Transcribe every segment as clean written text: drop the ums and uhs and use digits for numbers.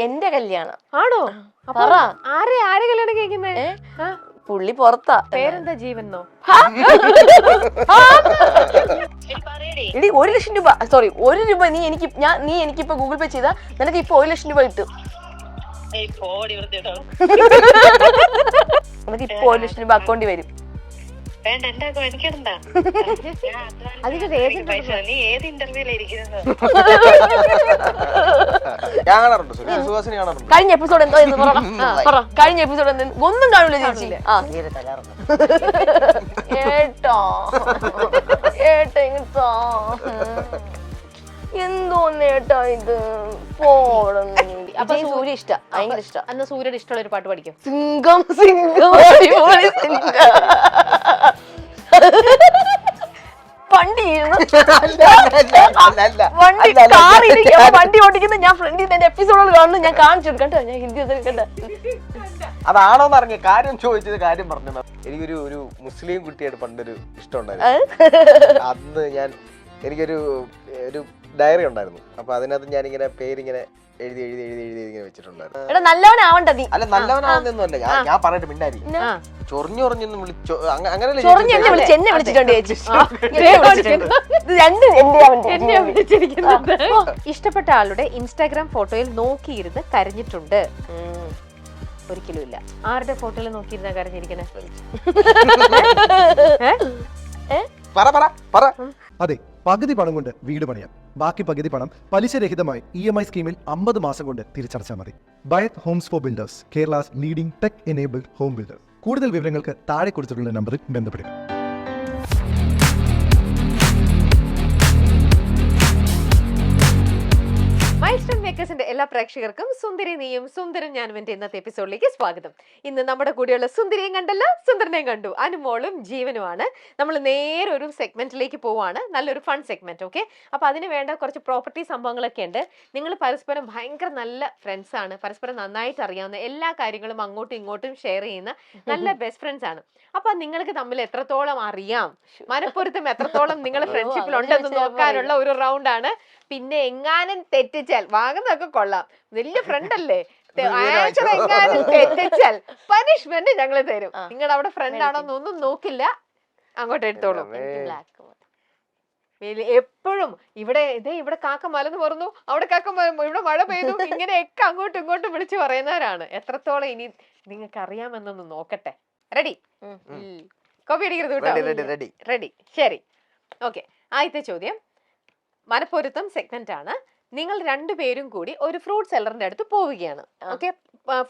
എന്റെ കല്യാണം ആണോ? പറ. ആരെ കല്യാണം കഴിക്കുന്നേ? പുള്ളി പുറത്താ. പേരെന്താ? ജീവനോ? എടി 1 ലക്ഷം രൂപ, സോറി 1 രൂപ നീ എനിക്കിപ്പോ ഗൂഗിൾ പേ ചെയ്താ നിനക്ക് ഇപ്പൊ 1 ലക്ഷം രൂപ കിട്ടും. നിനക്ക് ഇപ്പൊ 1 ലക്ഷം രൂപ അക്കൗണ്ടിൽ വരും. കഴിഞ്ഞ എപ്പിസോഡ് എന്തോ കഴിഞ്ഞ എപ്പിസോഡ് ഒന്നും കാണൂല ചേച്ചി. ഏട്ടോ എന്തോന്നേട്ടാ ഇത് പോടുന്നു. അപ്പൊ സൂര്യ ഇഷ്ട, ഭയങ്കര ഇഷ്ടം. അന്ന് സൂര്യയുടെ ഇഷ്ടമുള്ള ഒരു പാട്ട് പഠിക്കും. സിംഗം സിംഗം വണ്ടി ഓടിക്കുന്ന ഞാൻ ഫ്രണ്ടിൽ എന്റെ എപ്പിസോഡുകൾ കാണുന്നു. ഞാൻ കാണിച്ചു കൊടുക്കട്ടെ, ഞാൻ ഹിന്ദി കണ്ട. അതാണോന്ന് അറിഞ്ഞ കാര്യം ചോദിച്ചത്, കാര്യം പറഞ്ഞു. എനിക്കൊരു മുസ്ലിം കുട്ടിയായിട്ട് പണ്ടൊരു ഇഷ്ടമുണ്ടായിരുന്നു. അന്ന് എനിക്കൊരു ഡയറി ഉണ്ടായിരുന്നു. അപ്പൊ അതിനകത്ത് ഞാനിങ്ങനെ പേരിങ്ങനെ എഴുതി ഇങ്ങനെ വെച്ചിട്ടുണ്ടായിരുന്നു. നല്ലവനാവണ്ട നീ. അല്ല നല്ലവനാവുന്നൊന്നും അല്ല, ഞാൻ പറഞ്ഞിട്ട് മിണ്ടാരി ചൊറിഞ്ഞൊന്നും വിളിച്ചോ അങ്ങനെ ഇഷ്ടപ്പെട്ട ആളുടെ ഇൻസ്റ്റാഗ്രാം ഫോട്ടോയിൽ നോക്കിയിരുന്ന് കരഞ്ഞിട്ടുണ്ട്? ഒരിക്കലും ഇല്ല. ആരുടെ ഫോട്ടോയിൽ നോക്കിയിരുന്ന കരഞ്ഞിരിക്കണേ? അതെ, പകുതി പണം കൊണ്ട് വീട് പണിയാം, ബാക്കി പകുതി പണം പലിശരഹിതമായി EMI സ്കീമിൽ 50 മാസം കൊണ്ട് തിരിച്ചടച്ചാൽ മതി. ബയത് homes for builders, Kerala's leading tech enabled home builder. കൂടുതൽ വിവരങ്ങൾക്ക് താഴെ കൊടുത്തിട്ടുള്ള നമ്പറിൽ ബന്ധപ്പെടുക. മൈൽസ്റ്റോൺ മേക്കേഴ്സിന്റെ എല്ലാ പ്രേക്ഷകർക്കും സുന്ദരി നീയും സുന്ദരൻ ഞാനും എന്റെ ഇന്നത്തെ എപ്പിസോഡിലേക്ക് സ്വാഗതം. ഇന്ന് നമ്മുടെ കൂടെയുള്ള സുന്ദരിയും കണ്ടല്ലോ, സുന്ദരനെയും കണ്ടു, അനുമോളും ജീവനുമാണ്. നമ്മൾ നേരെ ഒരു സെഗ്മെന്റിലേക്ക് പോവാണ്, നല്ലൊരു ഫൺ സെഗ്മെന്റ്. ഓക്കെ, അപ്പൊ അതിന് വേണ്ട കുറച്ച് പ്രോപ്പർട്ടി സംഭവങ്ങളൊക്കെ ഉണ്ട്. നിങ്ങൾ പരസ്പരം ഭയങ്കര നല്ല ഫ്രണ്ട്സ് ആണ്, പരസ്പരം നന്നായിട്ട് അറിയാവുന്ന, എല്ലാ കാര്യങ്ങളും അങ്ങോട്ടും ഇങ്ങോട്ടും ഷെയർ ചെയ്യുന്ന നല്ല ബെസ്റ്റ് ഫ്രണ്ട്സ് ആണ്. അപ്പൊ നിങ്ങൾക്ക് തമ്മിൽ എത്രത്തോളം അറിയാം, മനപ്പൊരുത്തം എത്രത്തോളം നിങ്ങൾ ഫ്രണ്ട്ഷിപ്പിൽ ഉണ്ടെന്ന് നോക്കാനുള്ള ഒരു റൗണ്ട് ആണ്. പിന്നെ എങ്ങാനും തെറ്റിച്ചാൽ, വാങ്ങുന്നതൊക്കെ കൊള്ളാം, വലിയ ഫ്രണ്ട് അല്ലേ, എങ്ങാനും തെറ്റിച്ചാൽ പനിഷ്മെന്റ് ഞങ്ങൾ തരും. നിങ്ങൾ അവിടെ ഫ്രണ്ട് ആണോന്നൊന്നും നോക്കില്ല, അങ്ങോട്ട് എടുത്തോളൂ. എപ്പോഴും ഇവിടെ കാക്ക മലന്ന് പറന്നു, അവിടെ കാക്ക ഇവിടെ മഴ പെയ്തു, ഇങ്ങനെയൊക്കെ അങ്ങോട്ടും ഇങ്ങോട്ടും വിളിച്ചു പറയുന്നവരാണ്. എത്രത്തോളം ഇനി നിങ്ങൾക്ക് അറിയാമെന്നൊന്ന് നോക്കട്ടെ. റെഡി? കോപ്പി അടിക്കരുത് കേട്ടോ. റെഡി? ശരി, ഓക്കെ. ആദ്യത്തെ ചോദ്യം മനപ്പൊരുത്തം സെഗ്മെന്റ് ആണ്. നിങ്ങൾ രണ്ടുപേരും കൂടി ഒരു ഫ്രൂട്ട് സെല്ലറിന്റെ അടുത്ത് പോവുകയാണ്. ഓക്കെ,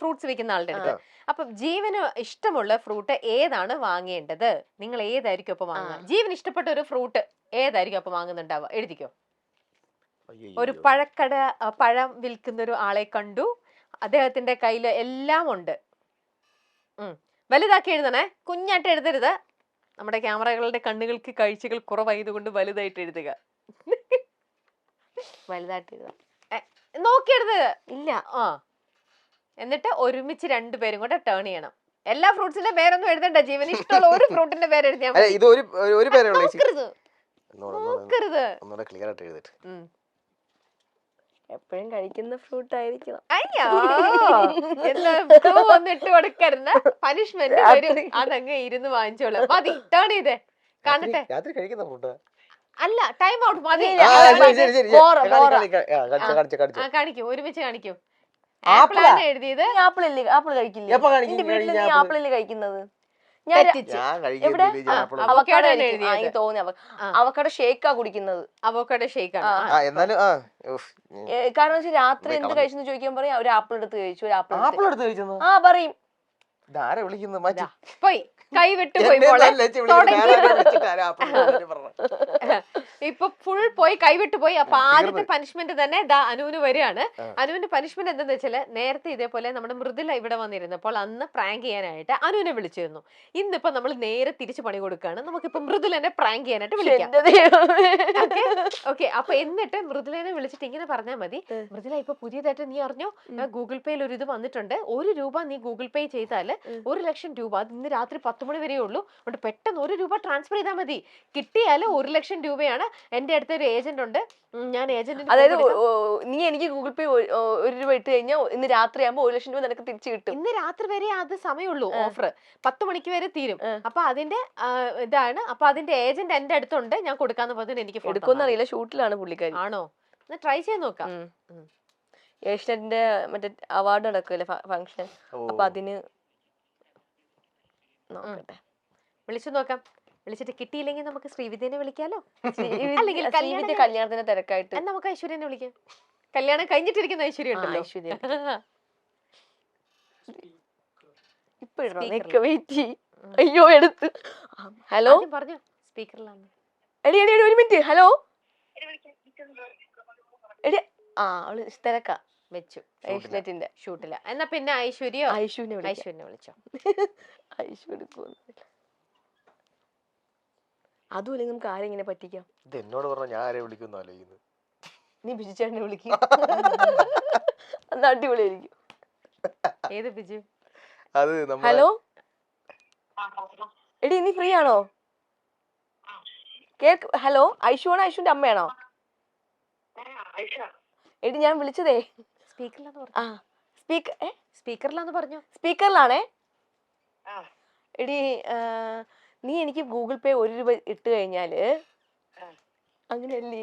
ഫ്രൂട്ട്സ് വിൽക്കുന്ന ആളുടെ അടുത്ത്. അപ്പൊ ജീവന് ഇഷ്ടമുള്ള ഫ്രൂട്ട് ഏതാണ് വാങ്ങേണ്ടത്? നിങ്ങൾ ഏതായിരിക്കും അപ്പൊ വാങ്ങുക? ജീവന് ഇഷ്ടപ്പെട്ട ഒരു ഫ്രൂട്ട് ഏതായിരിക്കും അപ്പൊ വാങ്ങുന്നുണ്ടാവുക? എഴുതിക്കോ. ഒരു പഴം വിൽക്കുന്ന ഒരു ആളെ കണ്ടു, അദ്ദേഹത്തിന്റെ കയ്യില് എല്ലാം ഉണ്ട്. വലുതാക്കി എഴുതണേ, കുഞ്ഞായിട്ട് എഴുതരുത്. നമ്മുടെ ക്യാമറകളുടെ കണ്ണുകൾക്ക് കാഴ്ചകൾ കുറവായതുകൊണ്ട് വലുതായിട്ട് എഴുതുക. വലുതായിട്ട് എഴുതാം, നോക്കിയെടുത്ത് ഇല്ല. എന്നിട്ട് ഒരുമിച്ച് രണ്ടുപേരും കൂടെ ടേൺ ചെയ്യണം. എല്ലാ ഫ്രൂട്ട്സിന്റെ പേരൊന്നും എഴുതണ്ട, ജീവന് ഇഷ്ടമുള്ള ഒരു ഫ്രൂട്ടിന്റെ പേര് എഴുതിയാൽ എപ്പോഴും കഴിക്കുന്ന ഫ്രൂട്ട് ആയിരിക്കണം. ഇട്ട് കൊടുക്കരുന്ന പനിഷ്മെന്റ് വരും, അതങ്ങ് ഇരുന്ന് വാങ്ങിച്ചോളൂ. മതി, ടേൺ ചെയ്തേ കാണട്ടെ. അല്ല, ടൈം ഔട്ട് മതി. കാണിക്കൂ, ഒരുമിച്ച് കാണിക്കൂ. ആപ്പിളാണ് എഴുതിയത്. ആപ്പിൾ കഴിക്കില്ല. എന്റെ വീട്ടിൽ നീ ആപ്പിളല്ലേ കഴിക്കുന്നത്? അവക്കാടോ ഷേക്കാ കുടിക്കുന്നത്. അവക്കാടോ ഷേക്കാണ്. കാരണം വെച്ചാൽ രാത്രി എന്ത് കഴിച്ചെന്ന് ചോദിക്കാൻ പറയും, ഒരു ആപ്പിൾ എടുത്ത് കഴിച്ചു, ഒരു ആപ്പിൾ എടുത്ത് കഴിച്ചു പറയും. പോയി കൈ വിട്ടുപോയി, ഇപ്പൊ ഫുൾ പോയി, കൈവിട്ടുപോയി. അപ്പൊ ആദ്യത്തെ പനിഷ്മെന്റ് തന്നെ അനുവിന് വരികയാണ്. അനുവിന്റെ പനിഷ്മെന്റ് എന്താന്ന് വെച്ചാല്, നേരത്തെ ഇതേപോലെ നമ്മുടെ മൃദുല ഇവിടെ വന്നിരുന്നപ്പോൾ അന്ന് പ്രാങ്ക് ചെയ്യാനായിട്ട് അനുവിനെ വിളിച്ചിരുന്നു. ഇന്നിപ്പോ നമ്മൾ നേരെ തിരിച്ചു പണി കൊടുക്കുകയാണ്. നമുക്കിപ്പോ മൃദുലനെ പ്രാങ്ക് ചെയ്യാനായിട്ട് വിളിക്കാം. ഓക്കെ, അപ്പൊ എന്നിട്ട് മൃദുലനെ വിളിച്ചിട്ട് ഇങ്ങനെ പറഞ്ഞാൽ മതി, മൃദുല ഇപ്പൊ പുതിയതായിട്ട് നീ അറിഞ്ഞോ, ഗൂഗിൾ പേയിൽ ഒരു ഇത് വന്നിട്ടുണ്ട്, 1 രൂപ നീ ഗൂഗിൾ പേ ചെയ്താല് 1 ലക്ഷം രൂപ, അത് ഇന്ന് രാത്രി 10 മണി വരെയേ ഉള്ളൂ, അതുകൊണ്ട് പെട്ടെന്ന് 1 രൂപ ട്രാൻസ്ഫർ ചെയ്താൽ മതി, കിട്ടിയാല് 1 ലക്ഷം രൂപയാണ്, എന്റെ അടുത്ത് ഒരു ഏജന്റ് ഉണ്ട്, ഞാൻ ഏജന്റിന് അതായത് നീ എനിക്ക് ഗൂഗിൾ പേ 1 രൂപ ഇട്ട് കഴിഞ്ഞാൽ ഇന്ന് രാത്രി ആകുമ്പോൾ 1 ലക്ഷം രൂപ നിനക്ക് തിരിച്ചു കിട്ടും. ഇന്ന് രാത്രി വരെ അത് സമയമുള്ളൂ, ഓഫർ 10 മണിക്ക് വരെ തീരും. അപ്പൊ അതിന്റെ ഇതാണ്. അപ്പൊ അതിന്റെ ഏജന്റ് എന്റെ അടുത്തുണ്ട്, ഞാൻ കൊടുക്കാന്ന് പറഞ്ഞിട്ട് എനിക്ക് എടുക്കുമെന്ന് അറിയില്ല, ഷൂട്ടിലാണ് പുള്ളിക്കാരി. ആണോ? ട്രൈ ചെയ്ത് നോക്കാം. ഏഷ്യനെറ്റിന്റെ മറ്റേ അവാർഡ് നടക്കുമല്ലേ ഫംഗ്ഷൻ, അപ്പൊ അതിന് നോക്കട്ടെ, വിളിച്ചു നോക്കാം. വിളിച്ചിട്ട് കിട്ടിയില്ലെങ്കിൽ നമുക്ക് ശ്രീവിദ്യനെ വിളിക്കാലോ. അല്ലെങ്കിൽ കല്യാണത്തിന്റെ തിരക്കായിട്ട് നമുക്ക് ഐശ്വര്യനെ വിളിക്കാം. കല്യാണം കഴിഞ്ഞിട്ടിരിക്കുന്ന ഐശ്വര്യ ഉണ്ടല്ലോ. ഐശ്വര്യ ഇപ്പൊ വെയിറ്റ്. അയ്യോ എടുത്ത്. ഹലോ പറഞ്ഞു, സ്പീക്കറിലാണ്. എടി എടി ഒരു മിനിറ്റ്. ഹലോ എടി, അവള് തിരക്കാ വെച്ചു ഏഷ്യനെറ്റിന്റെ ഷൂട്ടില്ല. എന്നാ പിന്നെ ഐശ്വര്യ ഐശ്വര്യനെ വിളിച്ചോ. ഐശ്വര്യ അതും അല്ലെങ്കിൽ നമുക്ക് ആരെ ഇങ്ങനെ പറ്റിക്കാം. ഇത് എന്നോട് പറഞ്ഞ ഞാൻ ആരെ വിളിക്കുന്നു ആലോചിക്കുന്നു. നീ ബിജുചേട്ടനെ വിളിക്കും, അന്ന് അടിപൊളിയായിരിക്കും. ഏത് ബിജു? അത് ഹലോ എടി നീ ഫ്രീ ആണോ? ഹലോ, ഐഷുവാണോ? ഐഷുവിന്റെ അമ്മയാണോ? എടി ഞാൻ വിളിച്ചതേ സ്പീക്കറിലാന്ന് പറഞ്ഞു. സ്പീക്കറിലാണേ. എടി നീ എനിക്ക് ഗൂഗിൾ പേ 1 രൂപ ഇട്ട് കഴിഞ്ഞാല് അങ്ങനെയല്ലേ?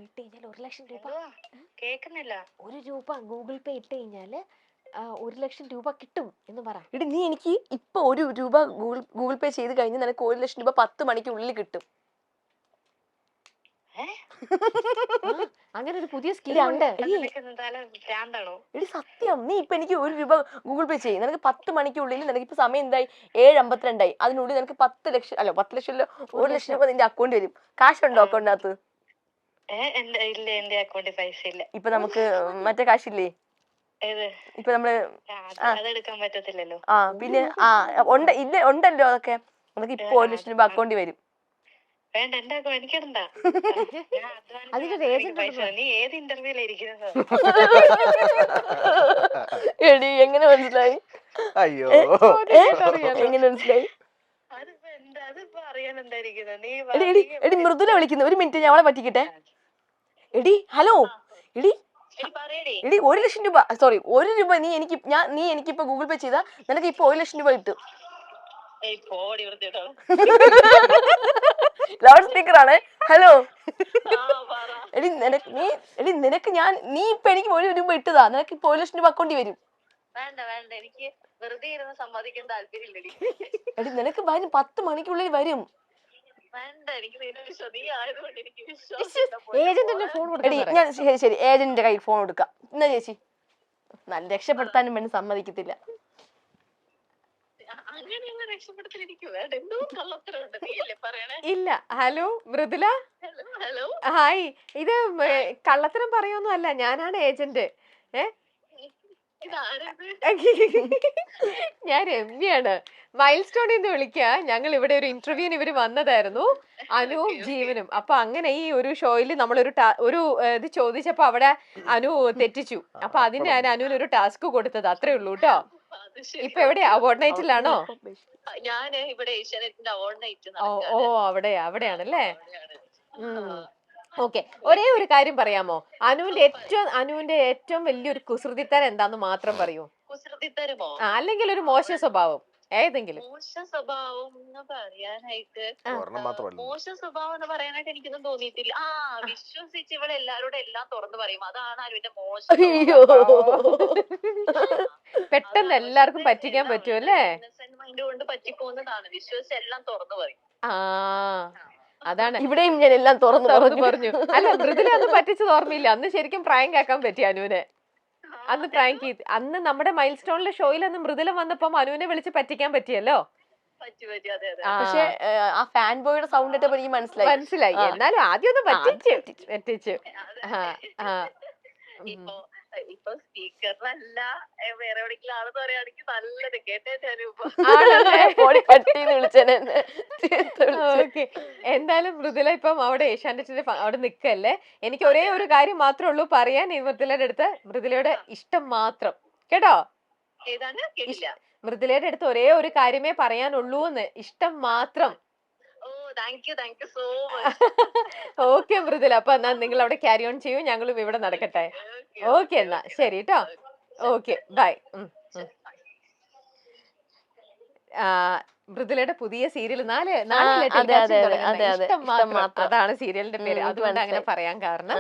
ഇട്ട് കഴിഞ്ഞാൽ 1 ലക്ഷം രൂപ കേൾക്കുന്നില്ല. 1 രൂപ ഗൂഗിൾ പേ ഇട്ട് കഴിഞ്ഞാല് 1 ലക്ഷം രൂപ കിട്ടും എന്ന് പറ. എടി നീ എനിക്ക് ഇപ്പൊ 1 രൂപ ഗൂഗിൾ പേ ചെയ്ത് കഴിഞ്ഞാൽ നിനക്ക് 1 ലക്ഷം രൂപ 10 മണിക്കുള്ളിൽ കിട്ടും. അങ്ങനെ ഒരു പുതിയ സ്കീം ഉണ്ട്. എടി സത്യം, നീ ഇപ്പൊ എനിക്ക് 1 രൂപ ഗൂഗിൾ പേ ചെയ്യും, നിനക്ക് 10 മണിക്കുള്ളിൽ, നിനക്ക് ഇപ്പൊ സമയം എന്തായി 7:52 അതിനുള്ളിൽ നിനക്ക് 10 ലക്ഷം അല്ല 10 ലക്ഷം 1 ലക്ഷം രൂപ നിന്റെ അക്കൗണ്ട് വരും. കാശ് ഉണ്ടോ അക്കൗണ്ടിനകത്ത്? ഇപ്പൊ നമുക്ക് മറ്റേ കാശില്ലേ, ഇപ്പൊ നമ്മള് പിന്നെ ഉണ്ടല്ലോ അതൊക്കെ, നമുക്ക് ഇപ്പൊ 1 ലക്ഷം രൂപ അക്കൗണ്ടിൽ വരും. എടി എങ്ങനെ മനസ്സിലായി? അയ്യോ എങ്ങനെ മനസ്സിലായി? എടി മൃദുല വിളിക്കുന്നു, 1 മിനിറ്റ് ഞാൻ അവളെ പറ്റിക്കട്ടെ. എടി ഹലോ, എടി 1 ലക്ഷം രൂപ, സോറി 1 രൂപ നീ എനിക്കിപ്പോ ഗൂഗിൾ പേ ചെയ്താ നിനക്ക് ഇപ്പൊ 1 ലക്ഷം രൂപ കിട്ടും. ലൗഡ് സ്പീക്കർ ആണ്. ഹലോ എടി നിനക്ക് നീ ഇപ്പൊ എനിക്ക് 1 രൂപ ഇട്ടതാ, നിനക്ക് ഇപ്പൊ 1 ലക്ഷം രൂപ അക്കൗണ്ടിൽ വരും. എനിക്ക് വെറുതെ ഇരുന്ന് സമ്പാദിക്കാൻ താല്പര്യമില്ലടി. എടി നിനക്ക് 10 മണിക്കുള്ളിൽ വരും. എടി ഞാൻ ശരി ഏജന്റിന്റെ കയ്യിൽ ഫോൺ കൊടുക്കാം. എന്നാ ചേച്ചി, നല്ല രക്ഷപ്പെടുത്താനും വേണ്ടി സമ്മതിക്കത്തില്ല. ഇല്ല. ഹലോ മൃദുല. ഹായ്, ഇത് കള്ളത്തരം പറയൊന്നും അല്ല, ഞാനാണ് ഏജന്റ്. ഞാൻ രമ്യാണ്, മൈൽ സ്റ്റോണിൽ നിന്ന് വിളിക്കുക. ഞങ്ങൾ ഇവിടെ ഒരു ഇന്റർവ്യൂവിന് ഇവര് വന്നതായിരുന്നു, അനുവും ജീവനും. അപ്പൊ അങ്ങനെ ഈ ഒരു ഷോയിൽ നമ്മളൊരു ഇത് ചോദിച്ചപ്പോ അവിടെ അനു തെറ്റിച്ചു. അപ്പൊ അതിന് ഞാൻ അനുവിന് ഒരു ടാസ്ക് കൊടുത്തത്, അത്രേ ഉള്ളൂ കേട്ടോ. ഇപ്പൊ എവിടെയാ? അവാർഡ് നൈറ്റിലാണോ? ഞാൻ ഇവിടെ ഏഷ്യാനെറ്റിന്റെ അവാർഡ് നൈറ്റ്. ഓ അവിടെയാണല്ലേ. ഓക്കെ, ഒരേ ഒരു കാര്യം പറയാമോ? അനുവിന്റെ ഏറ്റവും വലിയൊരു കുസൃതിത്തരം എന്താന്ന് മാത്രം പറയൂ. കുസൃതിത്തരമോ? അല്ലെങ്കിൽ ഒരു മോശം സ്വഭാവം ഏതെങ്കിലും. മോശം സ്വഭാവം എന്ന് പറയാനായിട്ട് എനിക്കൊന്നും തോന്നിയിട്ടില്ല. വിശ്വസിച്ച് ഇവിടെ എല്ലാരോടും എല്ലാം തുറന്നു പറയും, അതാണ് അനുവിന്റെ മോശം. പെട്ടെന്ന് എല്ലാവർക്കും പറ്റിക്കാൻ പറ്റുമല്ലേ? മൈൻഡ് കൊണ്ട് പറ്റിപ്പോകുന്നതാണ്. വിശ്വസിച്ച് എല്ലാം തുറന്നു പറയും. അതാണ് ഇവിടെയും ഞാൻ എല്ലാം തുറന്നു പറഞ്ഞു. അല്ല, മൃദുല അന്ന് പറ്റിച്ചത് ഓർമ്മയില്ല. അന്ന് ശരിക്കും പ്രാങ്ക് ആക്കാൻ പറ്റി അനുവിനെ. അന്ന് പ്രാങ്ക് ചെയ്ത് അന്ന് നമ്മുടെ മൈൽ സ്റ്റോണിലെ ഷോയിൽ അന്ന് മൃദുല വന്നപ്പം അനുവിനെ വിളിച്ച് പറ്റിക്കാൻ പറ്റിയല്ലോ. പക്ഷെ ആ ഫാൻ ബോയുടെ സൗണ്ട് ഇട്ടപ്പോ എനിക്ക് മനസ്സിലായി. എന്നാലും ആദ്യം ഒന്ന് പറ്റിച്ചു. ഇപ്പൊ സ്പീക്കറിലല്ല വേറെ എവിടെയെങ്കിലും ആണെന്ന് പറയുകയാണെങ്കിൽ നല്ലത് ഓക്കെ. എന്തായാലും മൃദുല ഇപ്പം അവിടെ ഏഷ്യാനെറ്റിന്റെ അവിടെ നിക്കല്ലേ. എനിക്ക് ഒരേ ഒരു കാര്യം മാത്രമേ ഉള്ളൂ പറയാൻ ഈ മൃദുലയുടെ അടുത്ത്. മൃദുലയുടെ ഇഷ്ടം മാത്രം കേട്ടോ. മൃദുലയുടെ അടുത്ത് ഒരേ ഒരു കാര്യമേ പറയാനുള്ളൂ എന്ന്, ഇഷ്ടം മാത്രം. Thank you so much. Okay Mridula, അപ്പൊ എന്നാ നിങ്ങൾ അവിടെ ക്യാരി ഓൺ ചെയ്യൂ, ഞങ്ങളും ഇവിടെ നടക്കട്ടെ. ഓക്കെ എന്നാ ശരി കേട്ടോ. Okay bye. മൃദുലയുടെ പുതിയ സീരിയൽ അതെ, അതെ, അതെ, ഇഷ്ടം മാത്രം, അതാണ് സീരിയലിന്റെ പേര്. അതുകൊണ്ട് അങ്ങനെ പറയാൻ കാരണം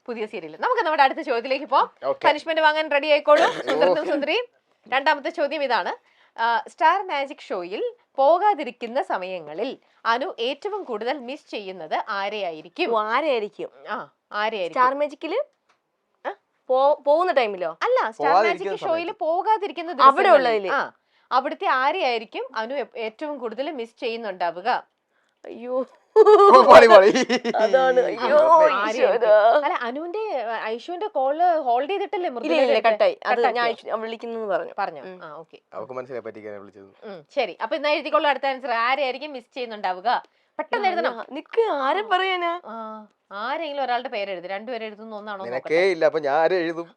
പുതിയ സീരിയൽ. നമുക്ക് നമ്മുടെ അടുത്ത ചോദ്യത്തിലേക്ക് പോവാം. പനിഷ്മെന്റ് വാങ്ങാൻ റെഡി ആയിക്കോളൂ സുന്ദരനും സുന്ദരിയും. രണ്ടാമത്തെ ചോദ്യം ഇതാണ്. സ്റ്റാർ മാജിക് ഷോയിൽ പോകാതിരിക്കുന്ന സമയങ്ങളിൽ അനു ഏറ്റവും കൂടുതൽ മിസ് ചെയ്യുന്നത് ആരെയായിരിക്കും? ആരെയായിരിക്കും? ആരെയായിരിക്കും? സ്റ്റാർ മാജിക്കില് പോകുന്ന ടൈമിലോ? അല്ല, സ്റ്റാർ മാജിക് ഷോയിൽ പോകാതിരിക്കുന്ന അവിടെ ഉള്ളതില് അവിടുത്തെ ആരെയായിരിക്കും അനു ഏറ്റവും കൂടുതൽ മിസ് ചെയ്യുന്നുണ്ടാവുക? അയ്യോ, അതാണ്. അല്ല, അനുവിന്റെ ഐഷുവിന്റെ കോള് ഹോൾഡ് ചെയ്തിട്ടല്ലേ കട്ടായി. അത് ഞാൻ വിളിക്കുന്നു പറഞ്ഞു. ഓക്കെ, അവർക്ക് മനസ്സിലായി പറ്റിക്കാനാ വിളിച്ചത്. ശരി. അപ്പൊ എന്നാ എഴുതിക്കൊള്ളു അടുത്ത ആൻസർ. ആരെയായിരിക്കും മിസ് ചെയ്യുന്നുണ്ടാവുക? പെട്ടെന്ന് എഴുതണം. നിക്ക്, ആരെ പറയാനാ? ആരെങ്കിലും ഒരാളുടെ പേര് എഴുതി. രണ്ടുപേരെ എഴുതുന്ന ഒന്നാണോ? നിനക്കേ ഇല്ല, അപ്പൊ ഞാൻ ആരെ എഴുതും?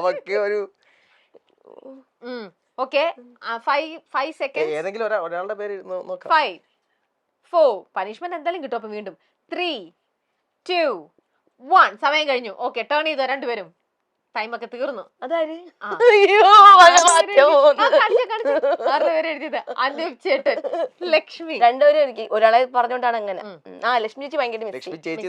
അവക്ക് ഒരു ഓക്കെ, 5 സെക്കൻഡ്. ഏതെങ്കിലും ഒരാളുടെ പേര് നോക്കാം. 5, 4. പനിഷ്മെന്റ് എന്തായാലും കിട്ടും. അപ്പൊ വീണ്ടും 3, 2, 1. സമയം കഴിഞ്ഞു. ഓക്കെ, ടേൺ ചെയ്തോ രണ്ടുപേരും. ടൈം ഒക്കെ തീർന്നു. അതാര്? എഴുതിയത് അനൂപ് ചേട്ടൻ, ലക്ഷ്മി. രണ്ടുപേരും ഒരാളെ പറഞ്ഞോണ്ടാണ് അങ്ങനെ. ലക്ഷ്മി ചേച്ചി ഭയങ്കര ലക്ഷ്മി ചേച്ചി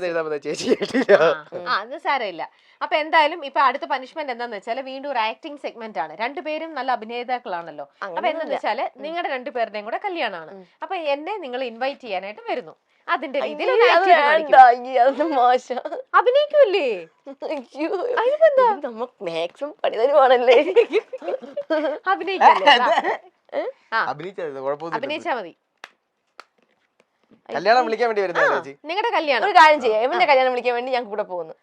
അത് സാരമില്ല. അപ്പൊ എന്തായാലും ഇപ്പൊ അടുത്ത പനിഷ്മെന്റ് എന്താന്ന് വെച്ചാല് വീണ്ടും ഒരു ആക്ടിംഗ് സെഗ്മെന്റ് ആണ്. രണ്ടുപേരും നല്ല അഭിനേതാക്കളാണല്ലോ. അപ്പൊ എന്താന്ന് വെച്ചാല് നിങ്ങളുടെ രണ്ടുപേരുടെയും കൂടെ കല്യാണമാണ്. അപ്പൊ എന്നെ നിങ്ങൾ ഇൻവൈറ്റ് ചെയ്യാനായിട്ട് വരുന്നു. അതിന്റെ രീതിയിൽ മോശം അഭിനയിക്കൂല്ലേ? നമ്മ മാക്സിമം പണി തരുവാണല്ലേ. അഭിനയിച്ചാ മതി. കല്യാണം വിളിക്കാൻ വേണ്ടി വരുന്നത് നിങ്ങളുടെ കല്യാണം. ഒരു കാര്യം ചെയ്യാം, ഇവന്റെ കല്യാണം വിളിക്കാൻ വേണ്ടി ഞാൻ കൂടെ പോകുന്നു.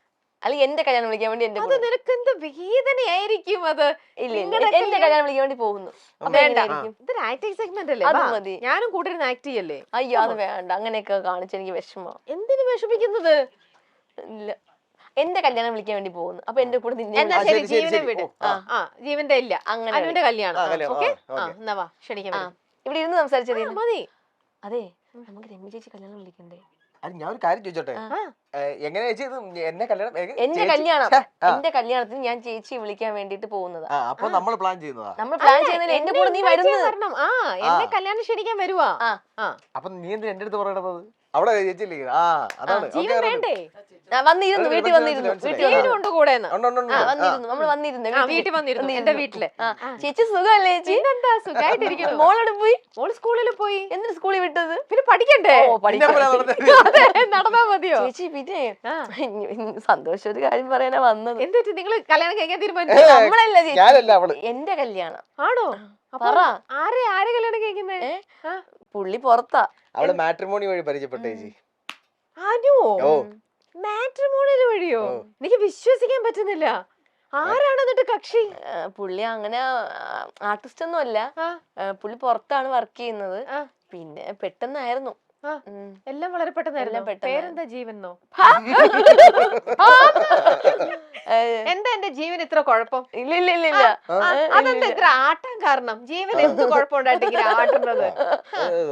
അല്ലെങ്കിൽ എന്റെ കല്യാണം വിളിക്കാൻ വേണ്ടി എന്റെ അത് നിനക്ക് എന്ത് വേദനയായിരിക്കും അത്. ഇല്ല, എന്റെ കല്യാണം വിളിക്കാൻ വേണ്ടി പോകുന്നു. ഇതൊരു ആക്ടിംഗ് സെഗ്മെന്റ് അല്ലേ? അത് മതി. ഞാനും കൂട്ടിരുന്ന് ആക്ട് ചെയ്യല്ലേ? അയ്യോ, അത് വേണ്ട. അങ്ങനെയൊക്കെ കാണിച്ച് എനിക്ക് വിഷമം. എന്തിനു വിഷമിക്കുന്നത്? ഇല്ല, എന്റെ കല്യാണം വിളിക്കാൻ വേണ്ടി പോകുന്നു. അപ്പൊ എന്റെ കൂടെ എന്നാ ശരി, ജീവനെ വിട്. ജീവന്റെ ഇല്ല, അങ്ങനെ അനുവിന്റെ കല്യാണം. ഓക്കെ, എന്നാ വാ, ക്ഷണിക്കാൻ ഇവിടെ ഇരുന്ന് സംസാരിച്ചത് മതി. അതെ, നമുക്ക് രമ്യ ചേച്ചി കല്യാണം വിളിക്കണ്ടേ? ഞാൻ ഒരു കാര്യം ചോദിച്ചോട്ടെ, എങ്ങനെ ചേച്ചി എന്നെ കല്യാണം? എന്റെ കല്യാണത്തിന് ഞാൻ ചേച്ചി വിളിക്കാൻ വേണ്ടിട്ട് പോകുന്നതാ. അപ്പൊ നമ്മൾ പ്ലാൻ ചെയ്യുന്നതാ. നമ്മൾ പ്ലാൻ ചെയ്യുന്നതിന് എന്റെ കൂടെ നീ വരുന്നു. എന്നെ കല്യാണം ക്ഷണിക്കാൻ വരുവാ. അപ്പൊ നീ എന്ത് എന്റെ അടുത്ത് പറയണത്? അവിടെ ചേച്ചില്ലേ? അതാണ്. ജീവൻ വേണ്ടേ? വന്നിരുന്നു, വീട്ടിൽ വന്നിരുന്നു. ഉണ്ട് കൂടെ നമ്മൾ വന്നിരുന്നു വീട്ടിൽ വന്നിരുന്നു. എന്റെ വീട്ടില്. ചേച്ചി സുഖമല്ലേ? ചേച്ചി എന്താ സുഖമായിട്ടിരിക്കുന്നു. മോളോട് പോയി? മോള് സ്കൂളിൽ പോയി. എന്തിനു സ്കൂളിൽ വിട്ടത്? പിന്നെ പഠിക്കണ്ടേ? നടന്നാ മതിയോ? ചേച്ചി പിന്നെ സന്തോഷം ഒരു കാര്യം പറയാനാ വന്നത്. എന്താ നിങ്ങൾ കല്യാണം കഴിക്കാൻ തീരുമാനിച്ചു? നമ്മളല്ല ചേച്ചി, എന്റെ കല്യാണം ആണോ? പറ, ആരെ കല്യാണം കഴിക്കുന്നേ? പുള്ളി പുറത്താ. അവള് മാട്രിമോണി വഴി പരിചയപ്പെട്ട ചേച്ചി. അനു മാട്രിമോണിയൽ വഴിയോ? എനിക്ക് വിശ്വസിക്കാൻ പറ്റുന്നില്ല. ആരാണ് എന്നിട്ട് കക്ഷി? പുള്ളി അങ്ങനെ ആർട്ടിസ്റ്റ് ഒന്നും അല്ല, പുള്ളി പുറത്താണ് വർക്ക് ചെയ്യുന്നത്. പിന്നെ പെട്ടെന്നായിരുന്നു എല്ലാം, വളരെ പെട്ടെന്നായിരുന്നു. പേരെന്താ? ജീവനോ? എന്താ എന്റെ ജീവൻ ഇത്ര കുഴപ്പം? ഇല്ല ഇല്ല ഇല്ല ഇല്ല, അതെന്താ ഇത്ര ആട്ടാൻ കാരണം? ജീവൻ എന്ത് കുഴപ്പമുണ്ടായിട്ട് ഇങ്ങനെ ആട്ടുന്നത്?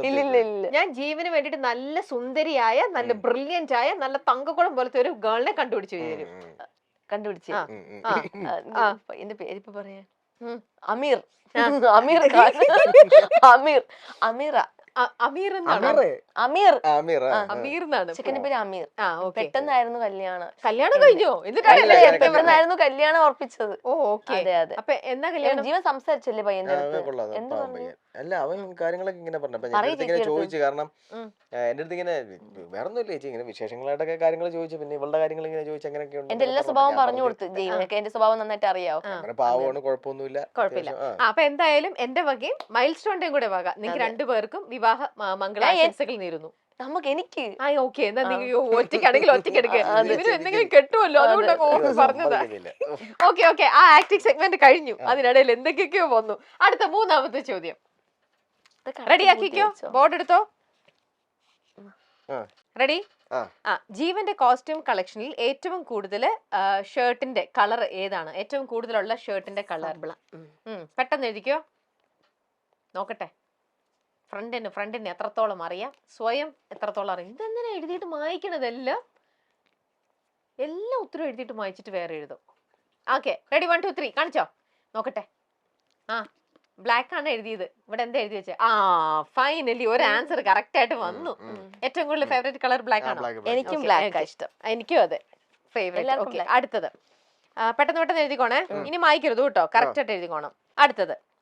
ഇല്ല ഇല്ല ഇല്ല, ഞാൻ ജീവന് വേണ്ടിട്ട് നല്ല സുന്ദരിയായ, നല്ല ബ്രില്യന്റ് ആയ, നല്ല തങ്കക്കുളം പോലത്തെ ഒരു ഗേളിനെ കണ്ടുപിടിച്ചു തരും. കണ്ടുപിടിച്ച് എന്റെ പേരിപ്പോ പറയാ, അമീർ. അമീർ അമീർ അമീറ അമീർ ചെക്കന്റെ പേര് അമീർ. പെട്ടെന്നായിരുന്നു കല്യാണം. കല്യാണം കഴിഞ്ഞോ? പെട്ടെന്നായിരുന്നു കല്യാണം ഉറപ്പിച്ചത്. അതെ അതെ. അപ്പൊ എന്നാ കല്യാണം? ജീവൻ സംസാരിച്ചല്ലേ പയ്യന്റെ അടുത്ത്? എന്ത് പറഞ്ഞു? അല്ല, അവൻ കാര്യങ്ങളൊക്കെ ഇങ്ങനെ പറഞ്ഞു. ചോദിച്ചു, കാരണം എന്റെ അടുത്ത് ഇങ്ങനെ വേറൊന്നുമില്ല ചേച്ചി, ഇങ്ങനെ വിശേഷങ്ങളായിട്ടൊക്കെ കാര്യങ്ങൾ ചോദിച്ചു. പിന്നെ ഇവളുടെ കാര്യങ്ങൾ ഇങ്ങനെ ചോദിച്ചു. അങ്ങനെയൊക്കെ എന്റെ എല്ലാ സ്വഭാവം പറഞ്ഞു കൊടുത്തു. ജീവനൊക്കെ എന്റെ സ്വഭാവം നന്നായിട്ട് അറിയാവോ. അങ്ങനെ പാവമാണ്, കുഴപ്പമൊന്നുമില്ല. അപ്പൊ എന്തായാലും എന്റെ വകയും മൈൽ സ്റ്റോണിന്റെയും കൂടെ വക നിങ്ങൾക്ക് രണ്ടുപേർക്കും വിവാഹ മംഗളാശംസകൾ നേരുന്നു. നമുക്ക് എനിക്ക് ഓക്കെ, എന്നാ നിങ്ങൾ ഒറ്റയ്ക്കാണെങ്കിൽ ഒറ്റയ്ക്കെടുക്കുക. എന്തെങ്കിലും കെട്ടുമല്ലോ, അതുകൊണ്ടൊക്കെ പറഞ്ഞതാ. ഓക്കെ ഓക്കെ, ആ ആക്ടിംഗ് സെഗ്മെന്റ് കഴിഞ്ഞു. അതിനിടയിൽ എന്തൊക്കെയൊക്കെയോ വന്നു. അടുത്ത മൂന്നാമത്തെ ചോദ്യം റെഡിയാക്കിക്കോ, ബോർഡ് എടുത്തോ. റെഡി? ജീവന്റെ കോസ്റ്റ്യൂം കളക്ഷനിൽ ഏറ്റവും കൂടുതൽ ഷർട്ടിന്റെ കളർ ഏതാണ്? ഏറ്റവും കൂടുതലുള്ള ഷർട്ടിന്റെ കളർ പെട്ടെന്ന് എഴുതിക്കോ, നോക്കട്ടെ. ഫ്രണ്ടിന് എത്രത്തോളം അറിയാം, സ്വയം എത്രത്തോളം അറിയാം. ഇതെന്തിനാ എഴുതിയിട്ട് മായ്ക്കണതെല്ലാം? എല്ലാം ഉത്തരം എഴുതിയിട്ട് മായ്ച്ചിട്ട് വേറെ എഴുതും. ഓക്കെ, റെഡി, 1 2 3 കാണിച്ചോ നോക്കട്ടെ. ആ, ബ്ലാക്ക് ആണ് എഴുതിയത്. ഇവിടെ എന്താ എഴുതി വെച്ചേ? ആ, ഫൈനലി ഒരു ആൻസർ കറക്റ്റ് ആയിട്ട് വന്നു. ഏറ്റവും കൂടുതൽ ഫേവറേറ്റ് കളർ ബ്ലാക്ക് ആണോ? എനിക്കും Okay, ബ്ലാക്ക് okay. ഇഷ്ടം. എനിക്കും അതെ ഫേവറേറ്റ്. എല്ലാവർക്കും ഓക്കെ, black. അടുത്തത് പെട്ടെന്ന് എഴുതിക്കോണേ. ഇനി മായ്ക്കരുത് കേട്ടോ, കറക്റ്റ് ആയിട്ട് എഴുതിക്കോണം.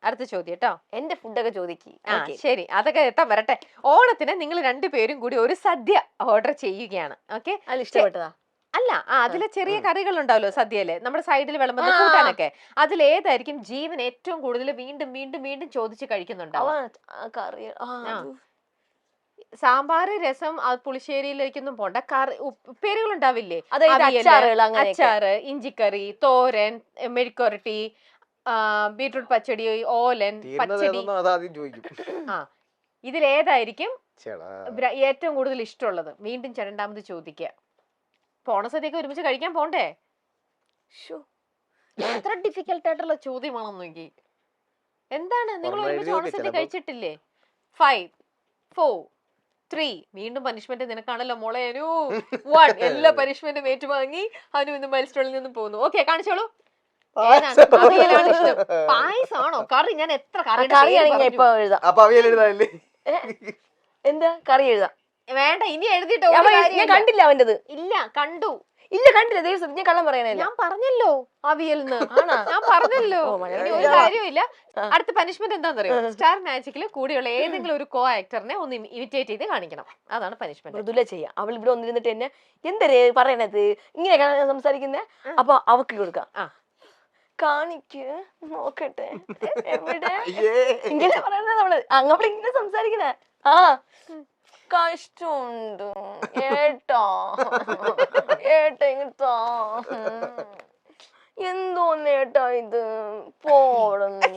അടുത്ത ചോദ്യം കേട്ടോ. എന്റെ ഫുഡൊക്കെ ചോദിക്കും. ആ ശരി, അതൊക്കെ എത്താൻ വരട്ടെ. ഓണത്തിന് നിങ്ങൾ രണ്ടുപേരും കൂടി ഒരു സദ്യ ഓർഡർ ചെയ്യുകയാണ്. ഓക്കെ, അതിൽ ഇഷ്ടപ്പെട്ടതാ? അല്ല, അതിലെ ചെറിയ കറികൾ ഉണ്ടാവല്ലോ സദ്യയില്, നമ്മുടെ സൈഡിൽ വിളമ്പുന്ന കൂട്ടാനൊക്കെ. അതിലേതായിരിക്കും ജീവൻ ഏറ്റവും കൂടുതൽ വീണ്ടും വീണ്ടും വീണ്ടും ചോദിച്ച് കഴിക്കുന്നുണ്ടാവും? കറി സാമ്പാർ, രസം, പുളിശ്ശേരിയിലേക്കൊന്നും പോണ്ട. കറി ഉപ്പേരികൾ ഉണ്ടാവില്ലേ? അതായത് അച്ചാറുകൾ, അങ്ങനെയൊക്കെ. അച്ചാറ്, ഇഞ്ചിക്കറി, തോരൻ, മെഴുക്കുരട്ടി, ബീട്രൂട്ട് പച്ചടി, ഓലൻ, പച്ചടി. അതാദ്യം ചോദിക്കും. ആ, ഇതിലേതായിരിക്കും ചേടാ. ഏറ്റവും കൂടുതൽ ഇഷ്ടമുള്ളത്? വീണ്ടും രണ്ടാമത് ചോദിക്കുക. ഓണസദ്യയൊക്കെ ഒരുമിച്ച് കഴിക്കാൻ പോണ്ടേ? എത്ര ഡിഫിക്കൽട്ട് ആയിട്ടുള്ള ചോദ്യമാണെന്ന് നോക്കി. എന്താണ്, നിങ്ങൾ ഒരുമിച്ച് ഓണസദ്യ കഴിച്ചിട്ടില്ലേ? 5 4 3 വീണ്ടും പനിഷ്മെന്റ് നിനക്കാണല്ലോ മോളെ. അനു 1 എല്ലാ പനിഷ്മെന്റും ഏറ്റുവാങ്ങി അനു ഇന്ന് മൈൽ സ്റ്റോണിൽ നിന്നും പോകുന്നു. ഓക്കെ, കാണിച്ചോളൂ. പായസാണോ? കറി ഞാൻ എത്ര കറിയാണെങ്കിൽ ഇപ്പൊ എഴുതാം. അപ്പൊ അവിയൽ എഴുതാനല്ലേ? എന്താ കറി എഴുതാം? വേണ്ട, ഇനി എഴുതിട്ടോ. ഞാൻ കണ്ടില്ല അവന്റേത്. ഇല്ല, കണ്ടു. ഇല്ല, കണ്ടില്ല. ദിവസം ഞാൻ കള്ളം പറയാനല്ല. ഞാൻ പറഞ്ഞല്ലോ അവിയൽന്ന്. ഞാൻ പറഞ്ഞല്ലോ. ഇനി ഒരു കാര്യമില്ല. അടുത്ത പനിഷ്മെന്റ് എന്താണെന്നറിയോ? സ്റ്റാർ മാജിക്കിൽ കൂടെയുള്ള ഏതെങ്കിലും ഒരു കോ ആക്ടറിനെ ഒന്ന് ഇമിറ്റേറ്റ് ചെയ്ത് കാണിക്കണം. അതാണ് പനിഷ്മെന്റ്. മൃദുല ചെയ്യാം. അവൾ ഇവിടെ വന്നിരുന്നിട്ട് എന്നെ എന്തരേ പറയണത്, ഇങ്ങനെയൊക്കെ സംസാരിക്കുന്നേ. അപ്പൊ അവക്ക് കൊടുക്കാം. കാണിക്ക് നോക്കട്ടെ എവിടെ ഇങ്ങനെ പറയണ നമ്മള് അങ്ങോട്ട് ഇങ്ങനെ സംസാരിക്കണേ. ആ, കഷ്ടമുണ്ട് ഏട്ടാ, ഇങ്ങട്ടാ എന്തോന്നേട്ടാ ഇത് പോടന്ന്